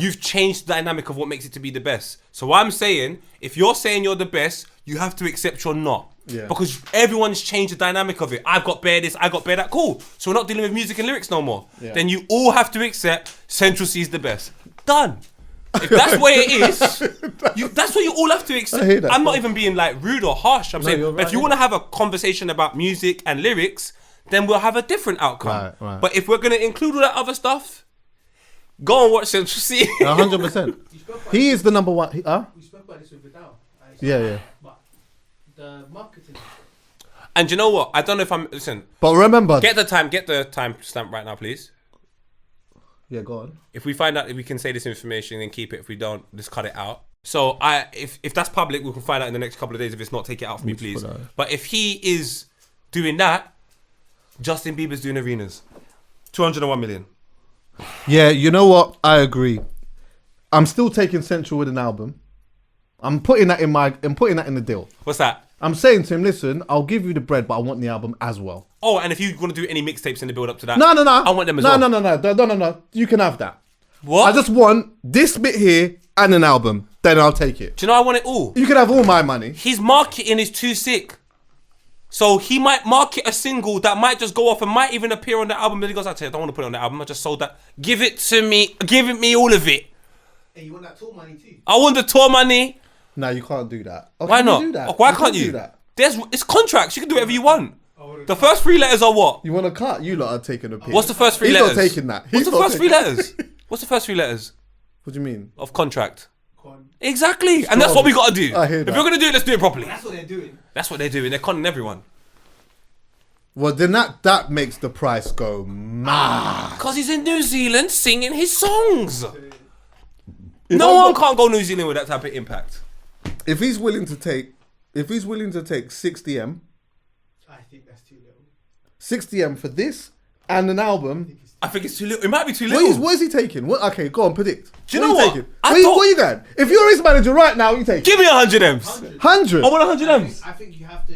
you've changed the dynamic of what makes it to be the best. So I'm saying, if you're saying you're the best, you have to accept you're not. Yeah. Because everyone's changed the dynamic of it. I've got bare this, I got bare that. Cool. So we're not dealing with music and lyrics no more. Yeah. Then you all have to accept Central C's the best. Done. If that's where it is, that's what you all have to accept. I hear that, I'm not bro. even being like rude or harsh. I'm saying, you're right, if you want to have a conversation about music and lyrics, then we'll have a different outcome. Right. But if we're going to include all that other stuff, go and watch Central C. 100%. He is the number one. We spoke about this with Vidal. Yeah. But the marketing. And you know what? I don't know if I'm... Listen, But remember. get the time stamp right now, please. Yeah, go on. If we find out if we can say this information and keep it, if we don't, just cut it out. So if that's public, we can find out in the next couple of days. If it's not, take it out for me, please. put that. But if he is doing that, Justin Bieber's doing arenas. 201 million. Yeah, you know what? I agree. I'm still taking Central with an album. I'm putting that in the deal. What's that? I'm saying to him, listen, I'll give you the bread, but I want the album as well. Oh, and if you want to do any mixtapes in the build up to that, No. I want them as well. No. You can have that. What? I just want this bit here and an album. Then I'll take it. Do you know I want it all? You can have all my money. His marketing is too sick. So he might market a single that might just go off and might even appear on the album. Then he goes, actually, I don't want to put it on the album. I just sold that. Give it to me. Give it me all of it. Hey, you want that tour money too? I want the tour money. No, you can't do that. Oh, Why can you not? do that? Oh, why can't you? do that? It's contracts. You can do whatever you want. Oh, The first three letters are what? You want a cut? You lot are taking a piss. What's the first three He's letters? not taking that. What's He's the not first three taking- letters? What's the first three letters What do you mean? of contract? con. Exactly. And that's what we got to do. I hear If that. you're going to do it, let's do it properly. That's what they're doing. That's what they're doing. They're conning everyone. Well, then that makes the price go mad. Because he's in New Zealand singing his songs. If No I'm one not- can't go New Zealand with that type of impact. If he's willing to take 60M, I think that's too little. 60M for this and an album. I think it's too little. It might be too What little. is he taking? Okay, go on, predict. Do you know are you what? taking? I Where thought- you going? If you're his manager right now, what you taking? Give me 100 M's. 100. I want 100 M's. I think you have to.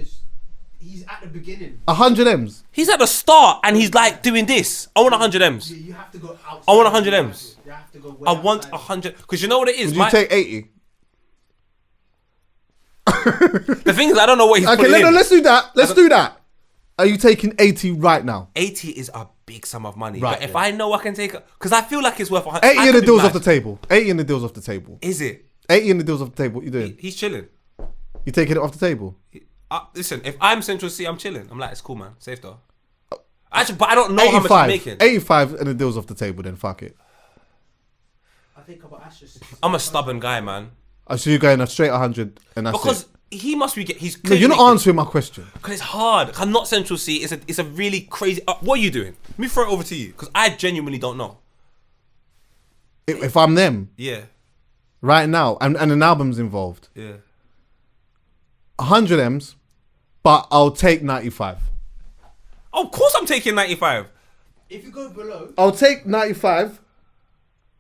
He's at the beginning. 100 M's. He's at the start and he's like doing this. I want 100 M's. You have to go outside. I want 100 M's. You have to go. I want 100. Because you know what it is? Would you take 80? The thing is, I don't know what he's Okay, putting in. let's do that. Let's do that. Are you taking 80 right now? 80 is a big sum of money. Right, But if yeah. I know I can take it, because I feel like it's worth 100. 80 in the deals off the table. 80 in the deals off the table. Is it? 80 in the deals off the table. What you doing? He's chilling. You taking it off the table? Listen, if I'm Central C, I'm chilling. I'm like, it's cool, man. Safe though. Actually, but I don't know how much he's making. 85 and the deal's off the table, then fuck it. I think about Ashes. I'm a stubborn guy, man. So you're going a straight 100 and that's Because it. he must be he's No, you're not answering my question. Because it's hard. I'm not Central C. It's a really crazy. What are you doing? Let me throw it over to you because I genuinely don't know. If I'm them Yeah, right now and an album's involved, yeah. 100 M's, but I'll take 95. Oh, of course I'm taking 95. If you go below, I'll take 95,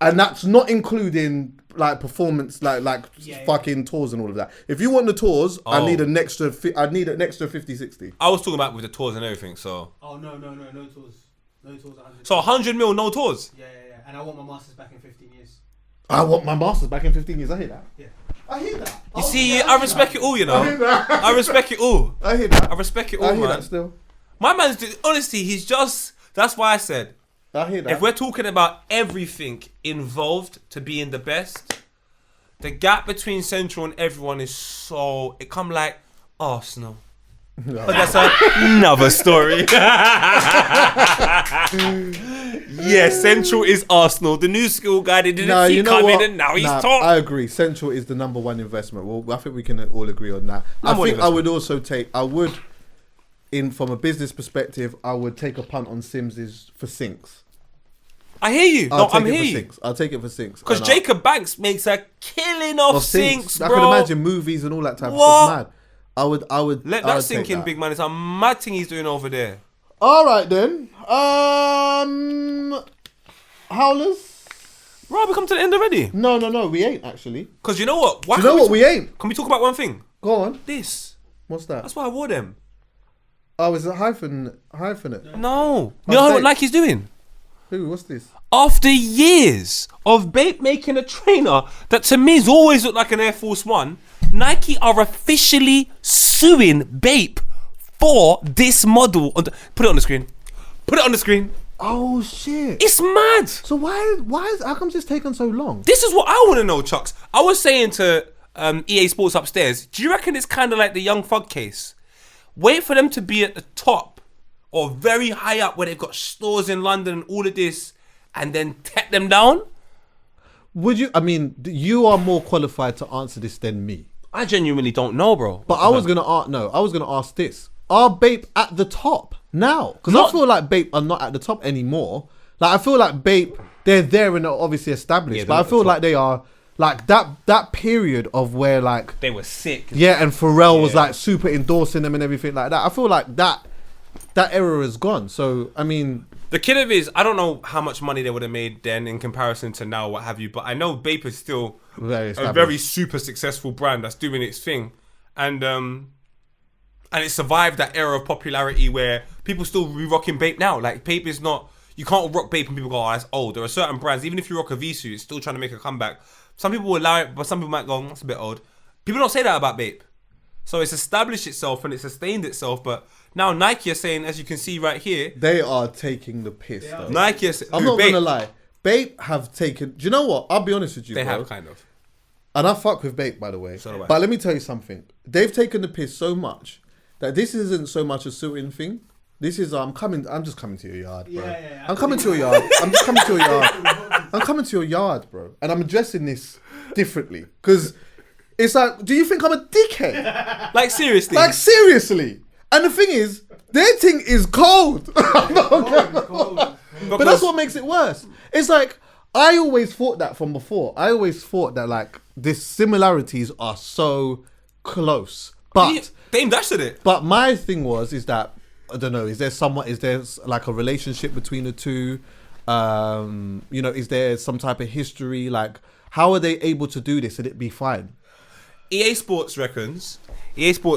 and that's not including like performance, like Yeah, fucking tours and all of that. If you want the tours, I need an extra. I need an extra 50, 60. I was talking about with the tours and everything. So no tours. No tours 100. so 100 mil, no tours. Yeah. And I want my masters back in 15 years. I want my masters back in 15 years. I hear that. Yeah. I hear that. You see, I respect it all. You know, I respect it all. I hear that. I respect it all, I hear man. that still. My man's honestly, he's just. That's why I said. I hear that. If we're talking about everything involved to being the best, the gap between Central and everyone is so... It come like Arsenal. No. But that's another story. Yes, Central is Arsenal. The new school guy, they didn't see coming and now he's top. I agree. Central is the number one investment. Well, I think we can all agree on that. I think I would also take... from a business perspective, I would take a punt on Sims's for Sinks. I hear you. I'm here you. I'll take it for Sinks. Because Jacob Banks makes a killing off Sinks, bro. I can imagine movies and all that type of stuff. Mad. I would let that sink in, big man. It's a mad thing he's doing over there. All right then. Howlers. Right, we come to the end already. No, we ain't actually. Because you know what? Do you know what we ain't? Can we talk about one thing? Go on. This. What's that? That's why I wore them. Oh, is it hyphenate? No. You know what Nike's doing? Who? What's this? After years of Bape making a trainer that to me has always looked like an Air Force One, Nike are officially suing Bape for this model. Put it on the screen. Put it on the screen. Oh shit! It's mad. So how come it's taken so long? This is what I want to know, Chucks. I was saying to EA Sports upstairs, do you reckon it's kind of like the Young Thug case? Wait for them to be at the top or very high up where they've got stores in London and all of this and then take them down? Would you? I mean, you are more qualified to answer this than me. I genuinely don't know, bro. But I was gonna ask this: are Bape at the top now? Because I feel like Bape are not at the top anymore. Like I feel like Bape, they're there and they're obviously established, but I feel like they are like that period of where like they were sick. Yeah, and Pharrell was like super endorsing them and everything like that. I feel like that era is gone. So I mean, the killer is, I don't know how much money they would have made then in comparison to now, what have you. But I know Bape is still a very super successful brand that's doing its thing, and it survived that era of popularity where people still re-rocking Bape now. Like Bape is not, you can't rock Bape and people go, oh, that's old. There are certain brands, even if you rock a V-suit, it's still trying to make a comeback. Some people will allow it, but some people might go, that's a bit old. People don't say that about Bape. So it's established itself and it's sustained itself, but now Nike are saying, as you can see right here, they are taking the piss. Though. Nike are saying, I'm not gonna lie, Bape have taken. Do you know what? I'll be honest with you. They bro. have kind of, and I fuck with Bape, by the way. So do I. But let me tell you something. They've taken the piss so much that this isn't so much a suiting thing. This is I'm just coming to your yard, bro. Yeah. I'm coming to your yard. I'm just coming to your yard. I'm coming to your yard, bro. And I'm addressing this differently because it's like, do you think I'm a dickhead? Like seriously. Like seriously. And the thing is, their thing is cold. Cold. But that's what makes it worse. It's like, I always thought that from before. I always thought that like the similarities are so close. But Dame Dash did it. But my thing is that, I don't know, is there like a relationship between the two? You know, is there some type of history? Like, how are they able to do this and it be fine? EA Sports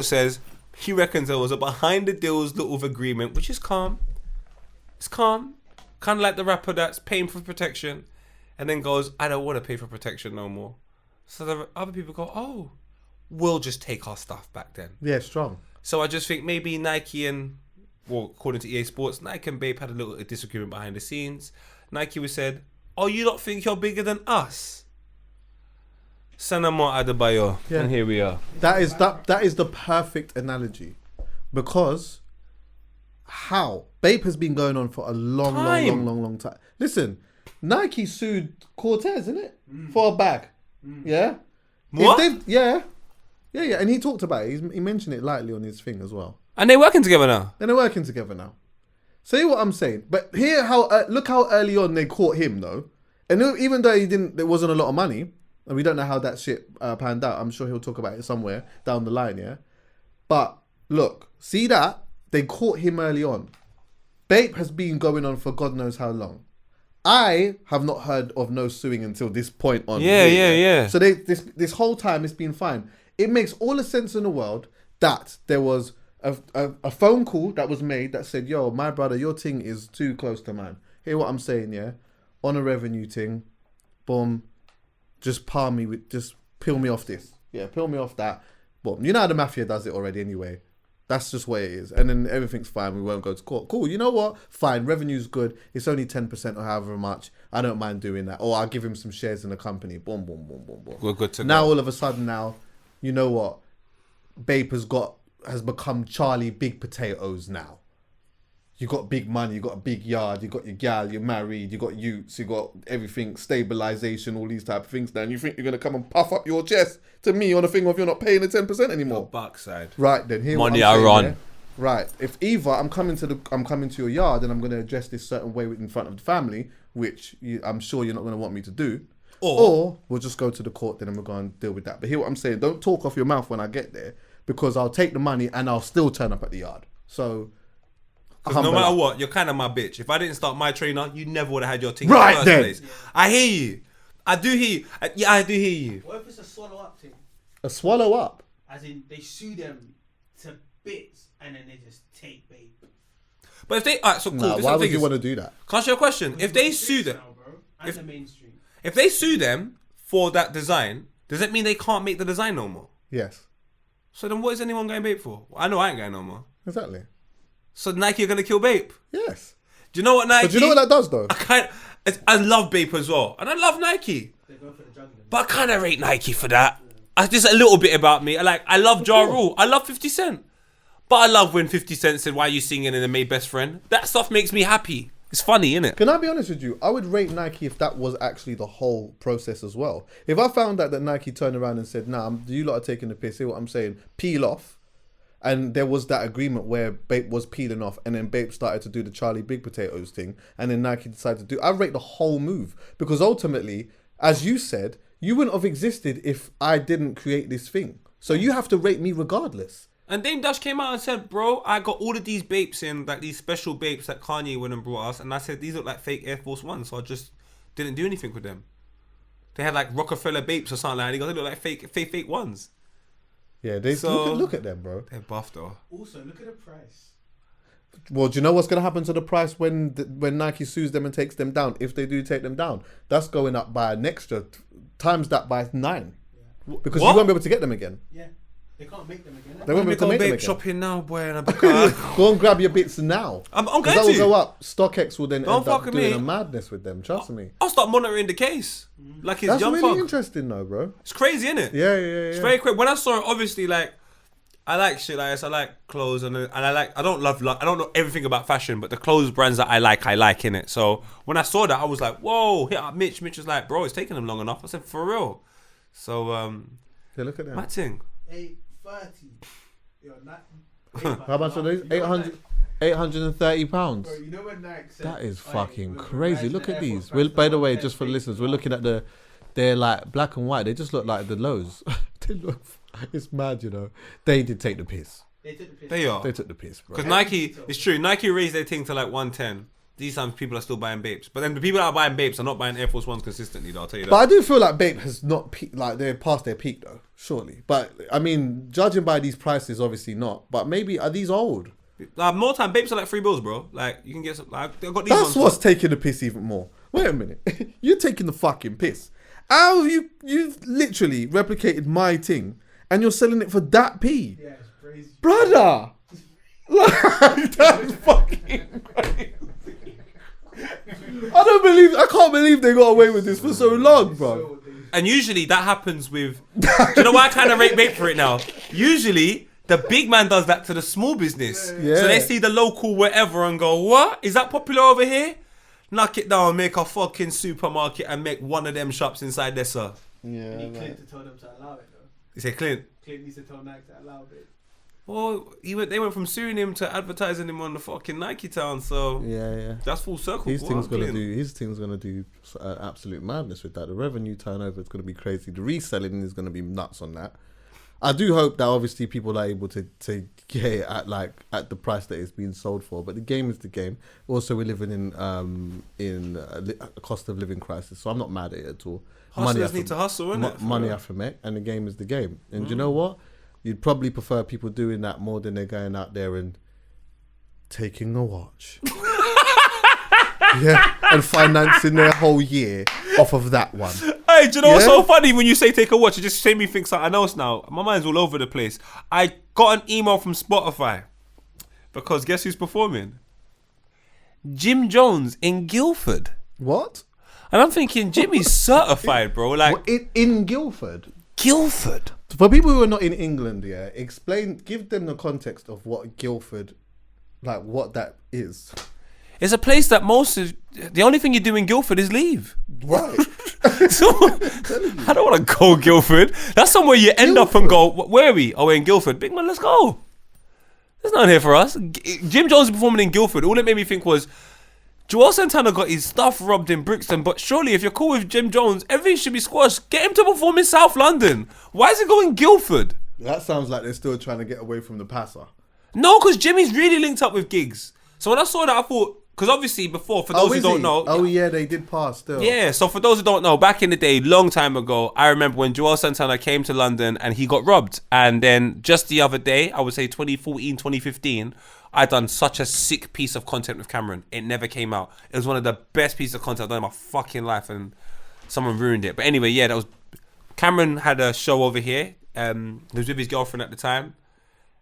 says he reckons there was a behind the deals little agreement, which is calm. It's calm. Kind of like the rapper that's paying for protection and then goes, I don't want to pay for protection no more. So the other people go, oh, we'll just take our stuff back then. Yeah, strong. So I just think maybe Nike and, well, according to EA Sports, Nike and Bape had a little disagreement behind the scenes. Nike was said, oh, you don't think you're bigger than us? Sanamo Adebayo. Yeah. And here we are. That is the perfect analogy, because how Bape has been going on for a long time. Listen, Nike sued Cortez, isn't it, for a bag? Yeah. What? Yeah, and he talked about it. He mentioned it lightly on his thing as well. And they're working together now. And they're working together now. See what I'm saying? But here, look how early on they caught him though, and even though there wasn't a lot of money, and we don't know how that shit panned out. I'm sure he'll talk about it somewhere down the line, yeah. But look, see that they caught him early on. Bape has been going on for God knows how long. I have not heard of no suing until this point on. Yeah. So this whole time it's been fine. It makes all the sense in the world that there was a phone call that was made that said, yo, my brother, your thing is too close to mine. Hear what I'm saying, yeah? On a revenue thing, boom, just peel me off this. Yeah, peel me off that. Boom. You know how the mafia does it already anyway. That's just what it is. And then everything's fine. We won't go to court. Cool. You know what? Fine. Revenue's good. It's only 10% or however much. I don't mind doing that. Or I'll give him some shares in the company. Boom, boom, boom, boom, boom. We're good to now, go. all of a sudden now, you know what? Bape has become Charlie Big Potatoes now. You got big money, you got a big yard, you got your gal, you're married, you got youths, you got everything, stabilization, all these type of things now. And you think you're going to come and puff up your chest to me on a thing of you're not paying the 10% anymore. Backside. Right, then here Money what I'm I saying, run. yeah? Right, if either I'm coming to your yard and I'm going to address this certain way in front of the family, which I'm sure you're not going to want me to do, or we'll just go to the court then and we'll go and deal with that. But hear what I'm saying, don't talk off your mouth when I get there, because I'll take the money and I'll still turn up at the yard. So... Because no matter what, you're kind of my bitch. If I didn't start my trainer, you never would have had your team Right in the first then. place. I hear you. I do hear you. I do hear you. What if it's a swallow up thing? A swallow up? As in, they sue them to bits and then they just take Bape. But if they... Alright, so cool. Nah, This why is the would thing you is- want to do that? Can I ask you a question? If they sue them... Now, bro, and the mainstream. If they sue them for that design, does that mean they can't make the design no more? Yes. So then what is anyone going Bape for? I know I ain't going no more. Exactly. So Nike are going to kill Bape. Yes. Do you know what Nike... But do you know what that does though? I love Bape as well. And I love Nike. They go for the juggling. But I kind of rate Nike for that. Just a little bit about me. I love Ja Rule. I love 50 Cent. But I love when 50 Cent said, why are you singing and then made best friend? That stuff makes me happy. It's funny, innit? Can I be honest with you? I would rate Nike if that was actually the whole process as well. If I found out that Nike turned around and said, nah, you lot are taking the piss, see what I'm saying? Peel off. And there was that agreement where Bape was peeling off and then Bape started to do the Charlie Big Potatoes thing. And then Nike decided to do... I rate the whole move. Because ultimately, as you said, you wouldn't have existed if I didn't create this thing. So you have to rate me regardless. And Dame Dash came out and said, bro, I got all of these Bapes in, like these special Bapes that Kanye went and brought us. And I said, these look like fake Air Force Ones. So I just didn't do anything with them. They had like Rockefeller Bapes or something like that. He goes, they look like fake ones. Yeah, look at them, bro. They're buff though. Also, look at the price. Well, do you know what's going to happen to the price when Nike sues them and takes them down? If they do take them down, that's going up by an extra, times that by 9. Yeah. Because What? you won't be able to get them again. Yeah. They can't make them again. They won't be able to make them Bape again. shopping now, boy. And Go and grab your bits now. I'm Because going that will to. go up. StockX will then Don't end up fuck with doing me. a madness with them. Trust me. I'll start monitoring the case. Like it's That's young really fuck. interesting though, bro. It's crazy, innit? Yeah. It's very quick. When I saw it, obviously, like, I like shit like this. I like clothes and I don't know everything about fashion, but the clothes brands that I like in it. So when I saw that, I was like, whoa, hit up Mitch. Mitch was like, bro, it's taking them long enough. I said, for real. So, Yeah, look at that. Matting. 830. Yo, How much are these? 830 pounds. Bro, you know when Nike said, That is "Oi, fucking we're crazy. rising Look the at Air these. Force By the way, price just for for the listeners, we're looking at they're like black and white. They just look like the lows. They look, it's mad, you know. They did take the piss. They took the piss. They are. They took the piss, bro. Because Nike, it's true, Nike raised their thing to like 110. These times people are still buying Bapes. But then the people that are buying Bapes are not buying Air Force Ones consistently, though, I'll tell you that. But I do feel like Bape has not peaked, like they're past their peak though, surely. But I mean, judging by these prices, obviously not. But maybe, are these old? More time, Bapes are like $3, bro. Like, you can get some, like, I've got these That's ones. what's taking the piss even more. Wait a minute. You're taking the fucking piss. How have you've literally replicated my thing and you're selling it for that P? Yeah, it's crazy. Brother! Like, that's fucking crazy. I can't believe they got away with this for so long, bro. And usually that happens with... Do you know why I kind of rate Bape for it now? Usually, the big man does that to the small business. Yeah. So they see the local whatever and go, what? Is that popular over here? Knock it down, make a fucking supermarket and make one of them shops inside there, sir. Yeah, You need like, Clint to tell them to allow it, though. You say Clint? Clint needs to tell Nike to allow it. Well, they went from suing him to advertising him on the fucking Nike Town, so yeah. that's full circle. His What team's up, gonna Clint? do. His team's gonna do absolute madness with that. The revenue turnover is gonna be crazy. The reselling is gonna be nuts on that. I do hope that obviously people are able to get it at the price that it's being sold for. But the game is the game. Also, we're living in a cost of living crisis, so I'm not mad at it at all. Hustlers need to hustle, innit? Money have to make, and the game is the game. And you know what? You'd probably prefer people doing that more than they're going out there and taking a watch. Yeah, and financing their whole year off of that one. Hey, do you know what's Yeah? so funny when you say take a watch? It just made me think something else now. My mind's all over the place. I got an email from Spotify because guess who's performing? Jim Jones in Guildford. What? And I'm thinking, Jimmy's certified, bro. Like, What, in Guildford? Guildford? For people who are not in England, yeah, give them the context of what Guildford, like what that is. It's a place that the only thing you do in Guildford is leave. Right. So, I don't want to go Guildford. That's somewhere you end up and go, where are we? Oh, we're in Guildford. Big man, let's go. There's nothing here for us. Jim Jones is performing in Guildford. All it made me think was, Joel Santana got his stuff robbed in Brixton, but surely if you're cool with Jim Jones, everything should be squashed. Get him to perform in South London. Why is he going Guildford? That sounds like they're still trying to get away from the passer. No, because Jimmy's really linked up with gigs. So when I saw that, I thought, because obviously before, for those who don't know... Oh yeah, they did pass still. Yeah, so for those who don't know, back in the day, long time ago, I remember when Joel Santana came to London and he got robbed. And then just the other day, I would say 2014, 2015, I done such a sick piece of content with Cameron. It never came out. It was one of the best pieces of content I've done in my fucking life, and someone ruined it. But anyway, yeah, that was... Cameron had a show over here. He was with his girlfriend at the time.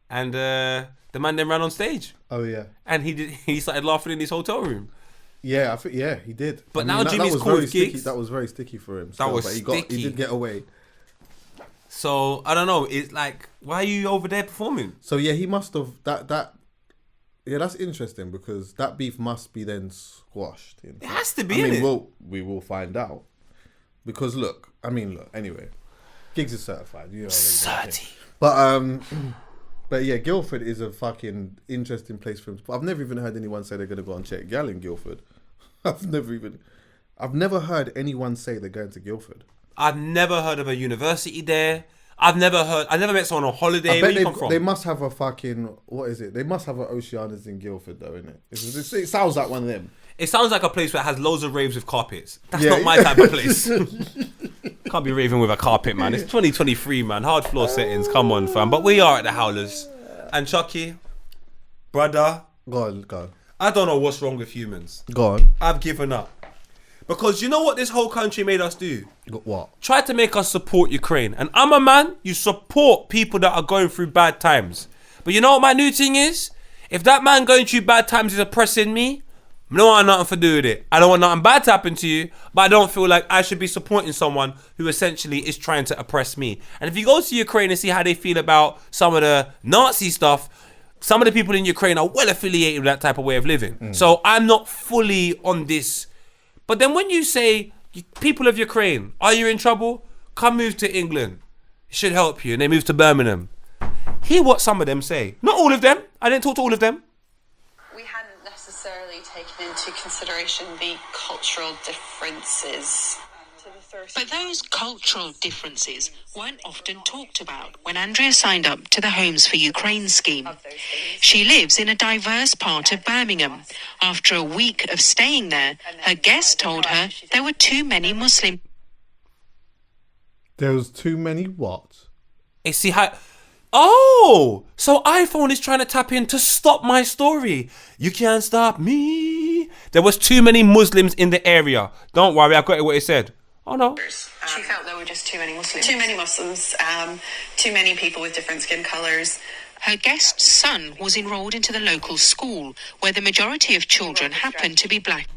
And the man then ran on stage. Oh yeah. And he started laughing in his hotel room. Yeah, he did. But now Jimmy's cool with gigs. That was very sticky for him. That was but sticky. He did get away. So I don't know. It's like, why are you over there performing? So yeah, he must have that. Yeah, that's interesting because that beef must be then squashed. It has to be. I mean, innit? we will find out because look. Anyway, gigs is certified. You know, but yeah, Guildford is a fucking interesting place for him. I've never even heard anyone say they're gonna go and check gal in Guildford. I've never heard anyone say they're going to Guildford. I've never heard of a university there. I never met someone on holiday. Where you come from? They must have a fucking, what is it? They must have an Oceanas in Guildford though, innit? It sounds like one of them. It sounds like a place where it has loads of raves with carpets. That's not my type of place. Can't be raving with a carpet, man. It's 2023, man. Hard floor settings. Come on, fam. But we are at the Howlers. And Chucky, brother. Go on. I don't know what's wrong with humans. Go on. I've given up. Because you know what this whole country made us do? What? Tried to make us support Ukraine. And I'm a man, you support people that are going through bad times. But you know what my new thing is? If that man going through bad times is oppressing me, I don't want nothing to do with it. I don't want nothing bad to happen to you, but I don't feel like I should be supporting someone who essentially is trying to oppress me. And if you go to Ukraine and see how they feel about some of the Nazi stuff, some of the people in Ukraine are well affiliated with that type of way of living. So I'm not fully on this. But then when you say, people of Ukraine, are you in trouble? Come move to England. It should help you. And they move to Birmingham. Hear what some of them say. Not all of them. I didn't talk to all of them. We hadn't necessarily taken into consideration the cultural differences. But those cultural differences weren't often talked about when Andrea signed up to the Homes for Ukraine scheme. She lives in a diverse part of Birmingham. After a week of staying there, her guest told her there were too many Muslim. There was too many what? See how... Oh! So iPhone is trying to tap in to stop my story. You can't stop me. There was too many Muslims in the area. Don't worry, I got it what it said. Oh no. She felt there were just too many Muslims. Too many Muslims, too many people with different skin colours. Her guest's son was enrolled into the local school, where the majority of children happened to be black.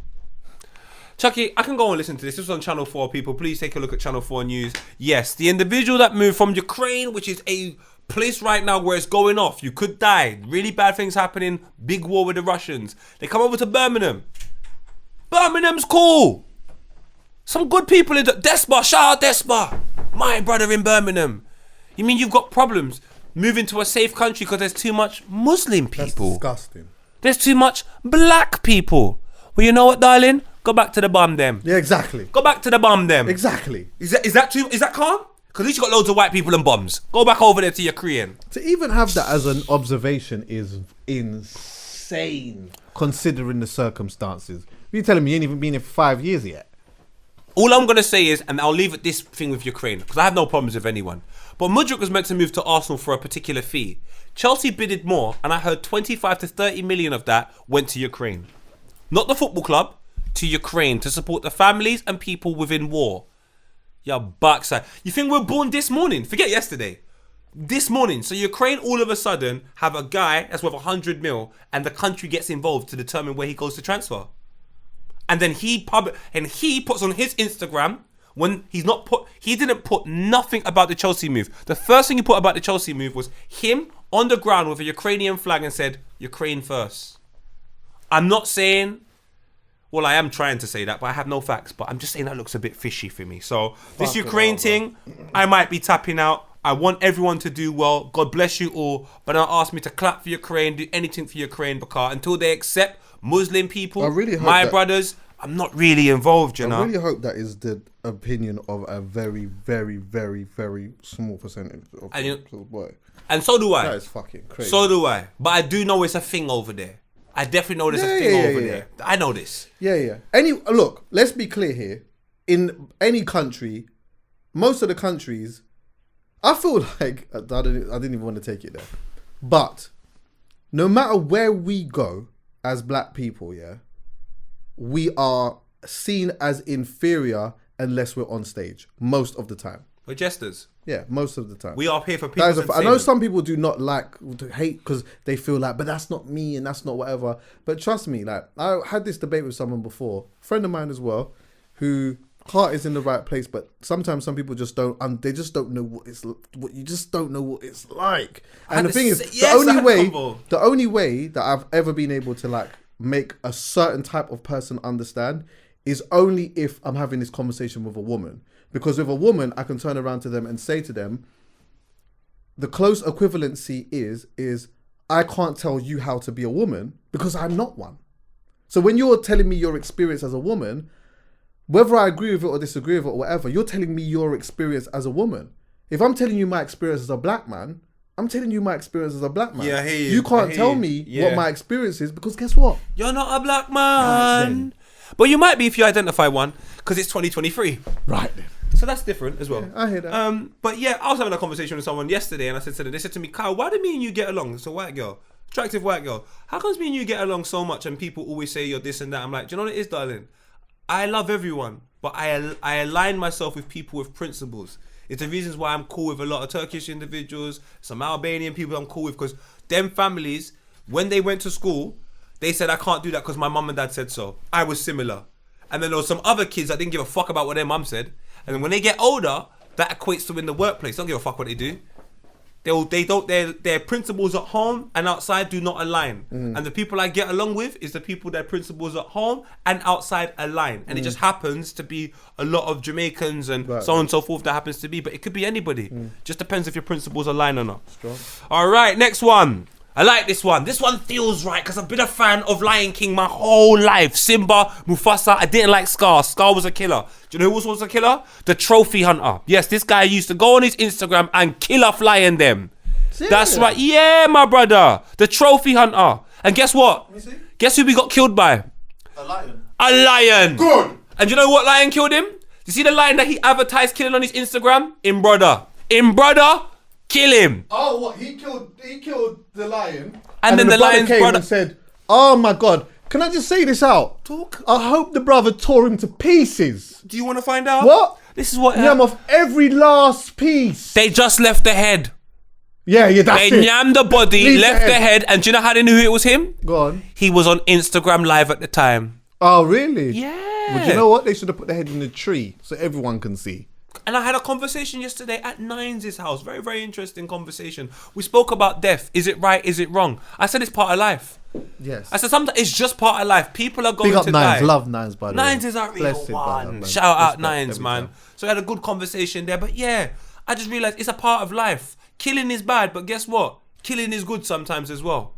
Chucky, I can go and listen to this. This was on Channel 4, people. Please take a look at Channel 4 News. Yes, the individual that moved from Ukraine, which is a place right now where it's going off. You could die. Really bad things happening. Big war with the Russians. They come over to Birmingham. Birmingham's cool. Some good people in Despa. Shout out Despa. My brother in Birmingham. You mean you've got problems moving to a safe country because there's too much Muslim That's people? disgusting. There's too much black people. Well, you know what, darling? Go back to the bum them. Yeah, exactly. Go back to the bum them. Exactly. Is that calm? Because at least you got loads of white people and bombs. Go back over there to your Korean. To even have that as an observation is insane, considering the circumstances. You're telling me you ain't even been here for 5 years yet? All I'm going to say is, and I'll leave it this thing with Ukraine, because I have no problems with anyone. But Mudryk was meant to move to Arsenal for a particular fee. Chelsea bidded more, and I heard 25 to 30 million of that went to Ukraine. Not the football club, to Ukraine, to support the families and people within war. Yeah, backside. You think we're born this morning? Forget yesterday. This morning. So Ukraine all of a sudden have a guy that's worth 100 mil, and the country gets involved to determine where he goes to transfer. And then he puts on his Instagram when he didn't put nothing about the Chelsea move. The first thing he put about the Chelsea move was him on the ground with a Ukrainian flag and said, Ukraine first. I'm not saying, well, I am trying to say that, but I have no facts. But I'm just saying that looks a bit fishy for me. So this Ukraine thing, I might be tapping out. I want everyone to do well. God bless you all. But don't ask me to clap for Ukraine, do anything for Ukraine, because until they accept Muslim people, my brothers, I'm not really involved, you know. I really hope that is the opinion of a very, very, very, very small percentage of the boy. And so do I. That is fucking crazy. So do I. But I do know it's a thing over there. I definitely know there's a thing over there. I know this. Yeah. Look, let's be clear here. In any country, most of the countries, I feel like I didn't even want to take it there. But no matter where we go as black people, yeah, we are seen as inferior unless we're on stage most of the time. We're jesters. Yeah, most of the time. We are here for people's I know some people do not hate because they feel like, but that's not me and that's not whatever. But trust me, like I had this debate with someone before, a friend of mine as well, who heart is in the right place, but sometimes some people just don't. They just don't know you just don't know what it's like. And the thing is, the only way that I've ever been able to like make a certain type of person understand is only if I'm having this conversation with a woman. Because with a woman, I can turn around to them and say to them, the close equivalency is I can't tell you how to be a woman because I'm not one. So when you're telling me your experience as a woman, whether I agree with it or disagree with it or whatever, you're telling me your experience as a woman. If I'm telling you my experience as a black man, I'm telling you my experience as a black man. Yeah, I hear you. You can't tell me what my experience is because guess what? You're not a black man. But you might be if you identify one because it's 2023. Right then. So that's different as well. Yeah, I hear that. But yeah, I was having a conversation with someone yesterday and I said to them, they said to me, Kyle, why do me and you get along? It's a white girl, attractive white girl. How comes me and you get along so much and people always say you're this and that? I'm like, do you know what it is, darling? I love everyone, but I align myself with people with principles. It's the reasons why I'm cool with a lot of Turkish individuals, some Albanian people I'm cool with, because them families, when they went to school, they said I can't do that because my mum and dad said so. I was similar. And then there was some other kids that didn't give a fuck about what their mum said. And then when they get older, that equates to in the workplace. Don't give a fuck what they do. Their principles at home and outside do not align. And the people I get along with is the people their principles at home and outside align. And it just happens to be a lot of Jamaicans and so on and so forth that happens to be. But it could be anybody. Just depends if your principles align or not. Strong. All right, next one. I like this one. This one feels right because I've been a fan of Lion King my whole life. Simba, Mufasa. I didn't like Scar. Scar was a killer. Do you know who else was a killer? The trophy hunter. Yes, this guy used to go on his Instagram and kill off lion them. Serious? That's right. Yeah, my brother. The trophy hunter. And guess what? Guess who we got killed by? A lion. A lion. Good. And you know what lion killed him? You see the lion that he advertised killing on his Instagram? In brother. Kill him. Oh, what? He killed the lion. And then the lion's came brother and said, "Oh my God, can I just say this out? Talk. I hope the brother tore him to pieces." Do you want to find out? What? This is what Yam off every last piece. They just left the head. Yeah, that's They it. yammed the body, left the head, and do you know how they knew it was him? Go on. He was on Instagram Live at the time. Oh, really? Yeah. Well, you know what? They should have put their head in the tree so everyone can see. And I had a conversation yesterday at Nines' house. Very, very interesting conversation. We spoke about death. Is it right? Is it wrong? I said it's part of life. Yes. I said sometimes it's just part of life. People are going Big up to Nines. die. Love Nines, by the way. Nines is a real Blessed brother, one. man. Shout out Respect Nines, every man. time. So I had a good conversation there. But yeah, I just realised it's a part of life. Killing is bad, but guess what? Killing is good sometimes as well.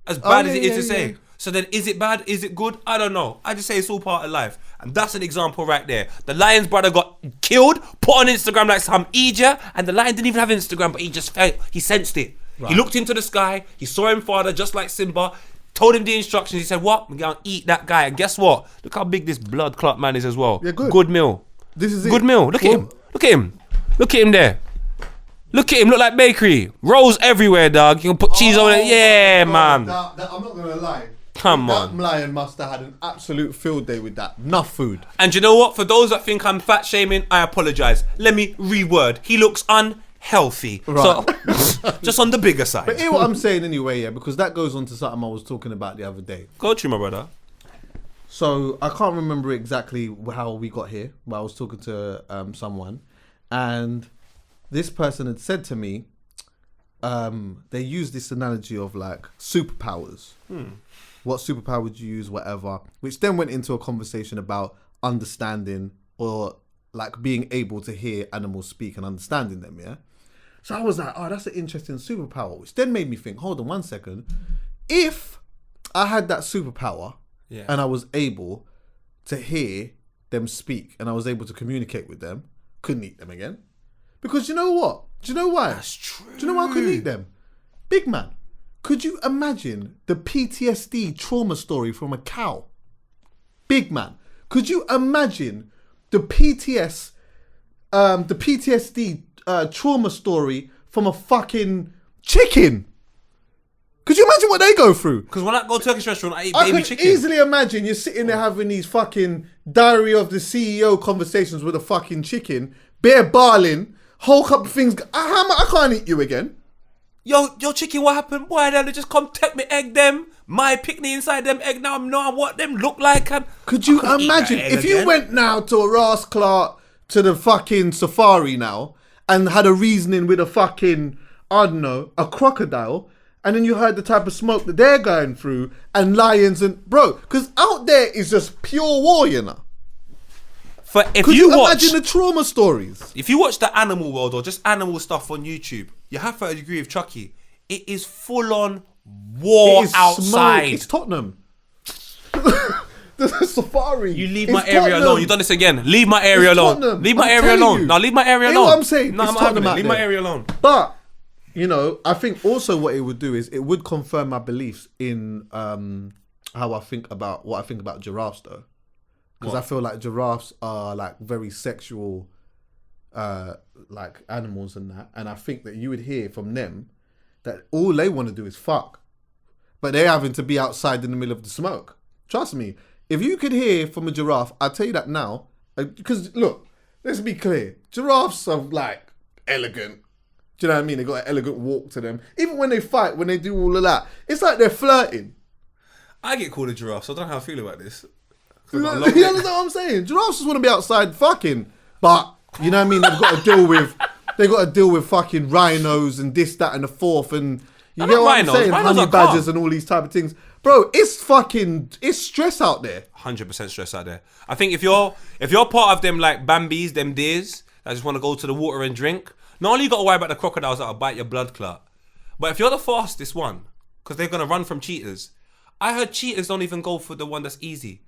As bad as it is to say. So then, is it bad? Is it good? I don't know. I just say it's all part of life. And that's an example right there. The Lion's brother got killed, put on Instagram like some idiot, and the Lion didn't even have Instagram, but he just felt, he sensed it. Right. He looked into the sky, he saw him father just like Simba, told him the instructions, he said, what? We're going to eat that guy. And guess what? Look how big this blood clot man is as well. Yeah, good. Good meal. This is Good it. meal. Look at him. Look at him. Look at him there. Look at him, look like bakery. Rolls everywhere, dog. You can put cheese over there. Yeah, man. I'm not going to lie. Come that on. Lion must have had an absolute field day with that. Enough food. And you know what? For those that think I'm fat shaming, I apologise. Let me reword. He looks unhealthy. Right. So, just on the bigger side. But hear what I'm saying anyway, yeah, because that goes on to something I was talking about the other day. Go to my brother. So I can't remember exactly how we got here, but I was talking to someone, and this person had said to me, they use this analogy of like superpowers. What superpower would you use, whatever, which then went into a conversation about understanding or like being able to hear animals speak and understanding them, yeah? So I was like, oh, that's an interesting superpower, which then made me think, hold on one second. If I had that superpower and I was able to hear them speak and I was able to communicate with them, couldn't eat them again. Because you know what? Do you know why? That's true. Do you know why I couldn't eat them? Big man. Could you imagine the PTSD trauma story from a cow? Big man. Could you imagine the PTSD trauma story from a fucking chicken? Could you imagine what they go through? Because when I go to a Turkish restaurant, I eat I baby could chicken. easily imagine you're sitting there having these fucking diary of the CEO conversations with a fucking chicken, bare barling, whole couple of things. I can't eat you again. Yo, chicken, what happened? Why they just come take me egg them? My picnic inside them egg now. I know what them look like. And Could you I couldn't eat that imagine egg if you again. went now to a Ras Clark to the fucking safari now and had a reasoning with a fucking, I don't know, a crocodile, and then you heard the type of smoke that they're going through and lions and bro, because out there is just pure war, you know. If Could you you watch, imagine the trauma stories? if you watch the animal world or just animal stuff on YouTube, you have to agree with Chucky. It is full on war It is outside. smoke. It's Tottenham. The safari. You leave It's my area Tottenham. alone. You've done this again. Leave my area It's alone. Tottenham. Leave my I'm area telling alone. you. No, leave my area Hear alone. what I'm saying? No, It's I'm not having Tottenham it. out Leave my there. area alone. But, you know, I think also what it would do is it would confirm my beliefs in how I think about what I think about giraffes though. Because I feel like giraffes are like very sexual like animals and that. And I think that you would hear from them that all they want to do is fuck. But they're having to be outside in the middle of the smoke. Trust me. If you could hear from a giraffe, I'll tell you that now. Because look, let's be clear. Giraffes are like elegant. Do you know what I mean? They got an elegant walk to them. Even when they fight, when they do all of that, it's like they're flirting. I get called a giraffe, so I don't know how I feel about this. You understand what I'm saying? Giraffes just want to be outside fucking. But, you know what I mean? They've got to deal with fucking rhinos and this, that, and the fourth. And you get what I'm saying? Rhinos Honey are badgers calm. and all these type of things. Bro, it's stress out there. 100% stress out there. I think if you're part of them like Bambis, them deers that just want to go to the water and drink, not only you got to worry about the crocodiles that'll bite your blood clot, but if you're the fastest one, because they're gonna run from cheetahs. I heard cheetahs don't even go for the one that's easy.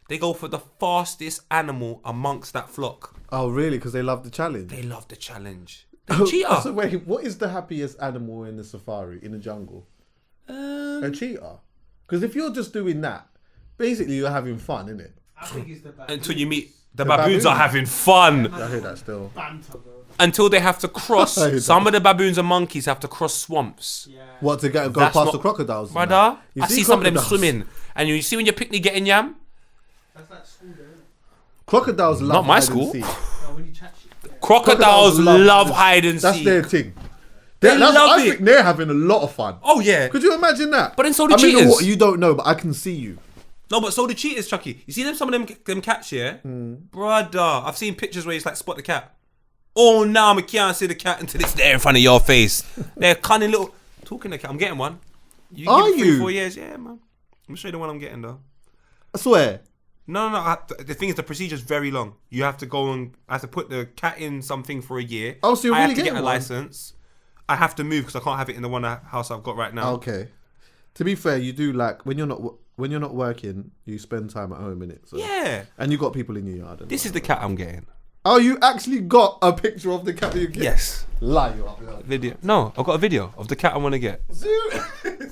They go for the fastest animal amongst that flock. Oh, really? Because they love the challenge. They love the challenge. The cheetah. So wait, what is the happiest animal in the safari, in the jungle? A cheetah. Because if you're just doing that, basically you're having fun, innit? I think it's the baboons. Until you meet the The baboons are baboons. having fun. I hear that still. Banter, bro. Until they have to cross. I hear Some of the baboons and monkeys have to cross swamps. Yeah. What, to go That's past not- the crocodiles? and Brother, that? You I see some of them crocodiles? swimming. And you see when you're picnic getting yam? That's like school, though, isn't it? Crocodiles love Not my hide and school. seek. No, when you chat shit. Yeah. Crocodiles love hide and That's seek. their thing. They love I it. think they're having a lot of fun. Oh yeah. Could you imagine that? But then so the I'm in the cheetahs. water, you don't know, but I can see you. No, but so the cheaters, Chucky. You see them, some of them cats, yeah? Brother, I've seen pictures where it's like, spot the cat. Oh, now I can't see the cat until it's there in front of your face. They're cunning little... Talking to the cat, I'm getting one. Are give me you? 4 years, yeah, man. I'm show you the one I'm getting, though. I swear. No. The thing is, the procedure's very long. You have to go and... I have to put the cat in something for a year. Oh, so you're I really have to get getting a one? license. I have to move because I can't have it in the one house I've got right now. Okay. To be fair, you do like when you're not working, you spend time at home, innit? So. Yeah. And you got people in your yard. This is the cat I'm getting. Oh, you actually got a picture of the cat that you get? Yes. Lie you up. Video. No, I've got a video of the cat I want to get.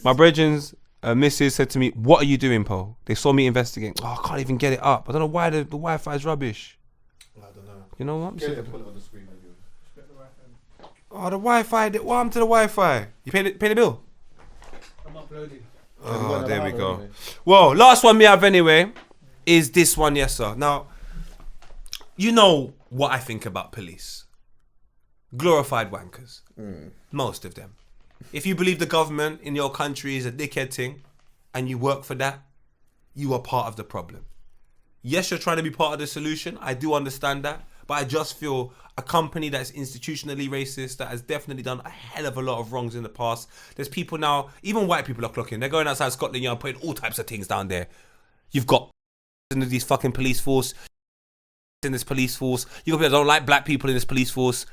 My brethren's missus said to me, "What are you doing, Paul?" They saw me investigating. Oh, I can't even get it up. I don't know why the Wi-Fi is rubbish. I don't know. You know what? Get it, put it on the screen. Oh, the Wi-Fi. What happened to the Wi-Fi? You pay the bill? I'm uploading. Oh, there we go. Well, last one we have anyway is this one, yes, sir. Now, you know what I think about police. Glorified wankers. Most of them. If you believe the government in your country is a dickhead thing and you work for that, you are part of the problem. Yes, you're trying to be part of the solution. I do understand that. But I just feel a company that's institutionally racist, that has definitely done a hell of a lot of wrongs in the past. There's people now, even white people are clocking. They're going outside Scotland Yard putting all types of things down there. You've got into these fucking police force, in this police force. You got people that don't like black people in this police force.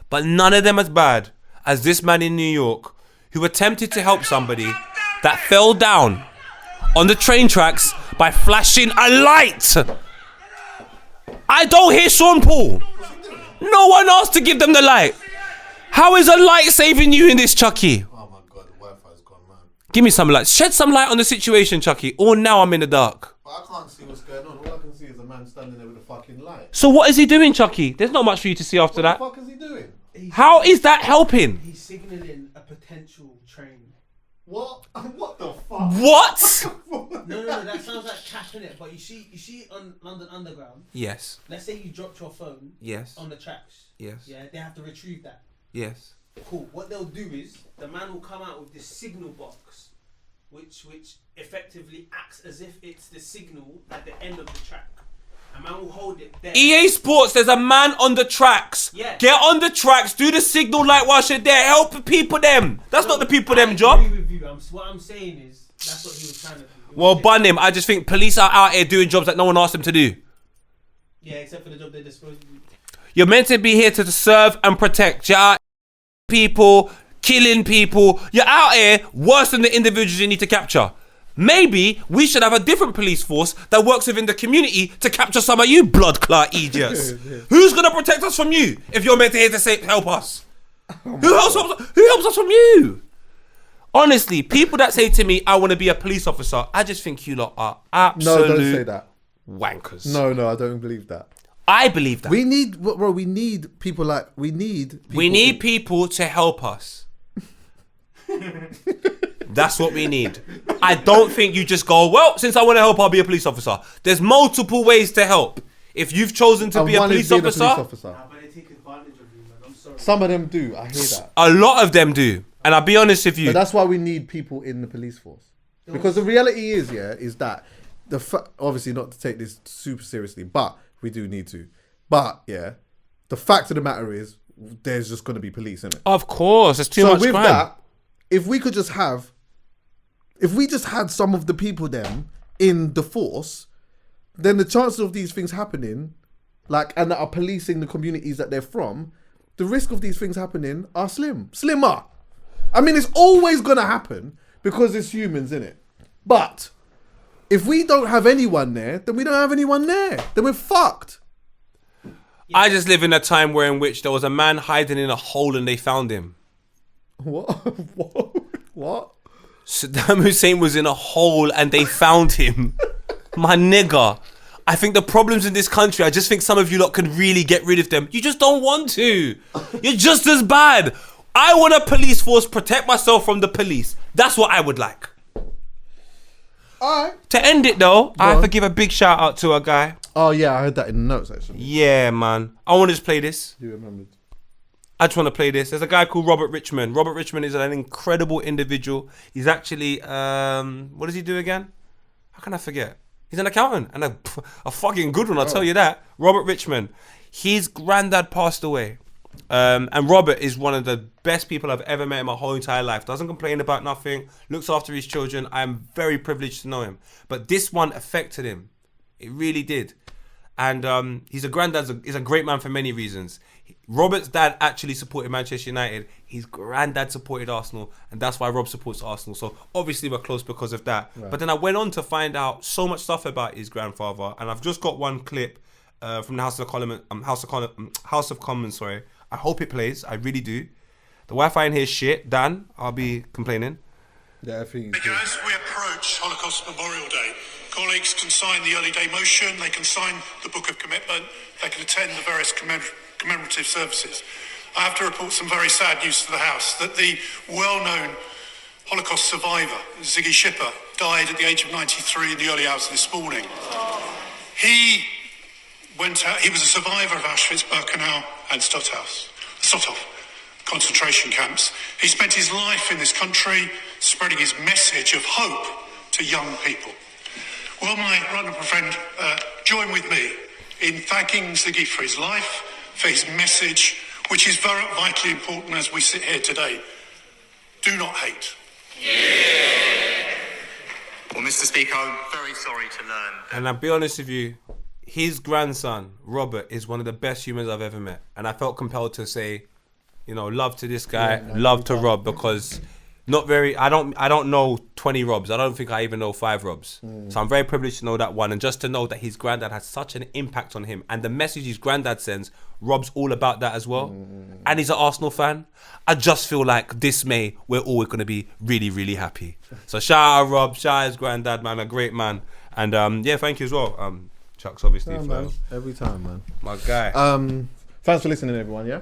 But none of them as bad as this man in New York who attempted to help somebody that fell down on the train tracks by flashing a light. I don't hear Sean Paul. No one asked to give them the light. How is a light saving you in this, Chucky? Oh my god, the Wi-Fi's gone, man. Give me some light. Shed some light on the situation, Chucky. Or now I'm in the dark. But I can't see what's going on. All I can see is a man standing there with a fucking light. So what is he doing, Chucky? There's not much for you to see after that. What the fuck is he doing? How is that helping? He's signalling a potential train. What? What the fuck? What? No, that sounds like capping it. But you see on London Underground. Yes. Let's say you dropped your phone. Yes. On the tracks. Yes. Yeah, they have to retrieve that. Yes. Cool. What they'll do is the man will come out with this signal box, which effectively acts as if it's the signal at the end of the track. A man will hold it there. EA Sports, there's a man on the tracks. Yeah. Get on the tracks, do the signal light while you're there. Help the people them. That's not the people them I job. agree with you. What I'm saying is that's what he was trying to do. Well, bun him. I just think police are out here doing jobs that no one asked them to do. Yeah, except for the job they're supposed to do. You're meant to be here to serve and protect. You're out people, killing people. You're out here worse than the individuals you need to capture. Maybe we should have a different police force that works within the community to capture some of you blood clot idiots. Who's gonna protect us from you if you're meant to here to say help us? Who helps us from you? Honestly, people that say to me, I want to be a police officer, I just think you lot are absolute No, don't say that. wankers. No, I don't believe that. I believe that. We need, bro. We need people like we need people to help us. That's what we need. I don't think you just go, well, since I want to help, I'll be a police officer. There's multiple ways to help. If you've chosen to be a police officer, Nah, but they take advantage of you, man. I'm sorry. Some of them do. I hear that. a lot of them do. And I'll be honest with you. But that's why we need people in the police force. Because the reality is that obviously not to take this super seriously, but we do need to. But yeah, the fact of the matter is, there's just going to be police in it. Of course, there's too So much with crime. that, if we just had some of the people then in the force, then the chances of these things happening, and that are policing the communities that they're from, the risk of these things happening are slimmer. I mean, it's always gonna happen because it's humans, innit? But if we don't have anyone there, then we don't have anyone there. Then we're fucked. I just live in a time in which there was a man hiding in a hole and they found him. What? What? Saddam Hussein was in a hole and they found him. My nigga. I think the problems in this country, I just think some of you lot can really get rid of them. You just don't want to. You're just as bad. I want a police force, protect myself from the police. That's what I would like. Alright. To end it though, I have on. to give a big shout out to a guy. Oh yeah, I heard that in the notes actually. Yeah, man. I want to just play this. You remembered. I just want to play this. There's a guy called Robert Richmond. Robert Richmond is an incredible individual. He's actually, what does he do again? How can I forget? He's an accountant and a fucking good one, I'll tell you that. Robert Richmond. His granddad passed away. And Robert is one of the best people I've ever met in my whole entire life. Doesn't complain about nothing. Looks after his children. I am very privileged to know him. But this one affected him. It really did. And he's a great man for many reasons. Robert's dad actually supported Manchester United. His granddad supported Arsenal, and that's why Rob supports Arsenal. So obviously we're close because of that. Right. But then I went on to find out so much stuff about his grandfather, and I've just got one clip from the House of Commons. Sorry, I hope it plays. I really do. The Wi-Fi in here is shit. Dan, I'll be complaining. Yeah, I think. As we approach Holocaust Memorial Day, colleagues can sign the early day motion. They can sign the Book of Commitment. They can attend the various commemorative services. I have to report some very sad news to the House that the well-known Holocaust survivor, Ziggy Schipper, died at the age of 93 in the early hours of this morning. He went out, he was a survivor of Auschwitz, Birkenau and Stutthof concentration camps. He spent his life in this country spreading his message of hope to young people. Will my honourable friend join with me in thanking Ziggy for his life, for his message, which is very vitally important as we sit here today. Do not hate. Yeah. Well, Mr. Speaker, I'm very sorry to learn. And I'll be honest with you, his grandson, Robert, is one of the best humans I've ever met. And I felt compelled to say, you know, love to this guy, love to Rob, because I don't know 20 Robs. I don't think I even know 5 Robs. So I'm very privileged to know that one, and just to know that his granddad has such an impact on him, and the message his granddad sends, Rob's all about that as well. And he's an Arsenal fan. I just feel like this May we're all going to be really, really happy. So shout out Rob, shout out his granddad, man, a great man. And yeah, thank you as well, Chucks, obviously. Man. Every time, man. My guy. Thanks for listening, everyone, yeah?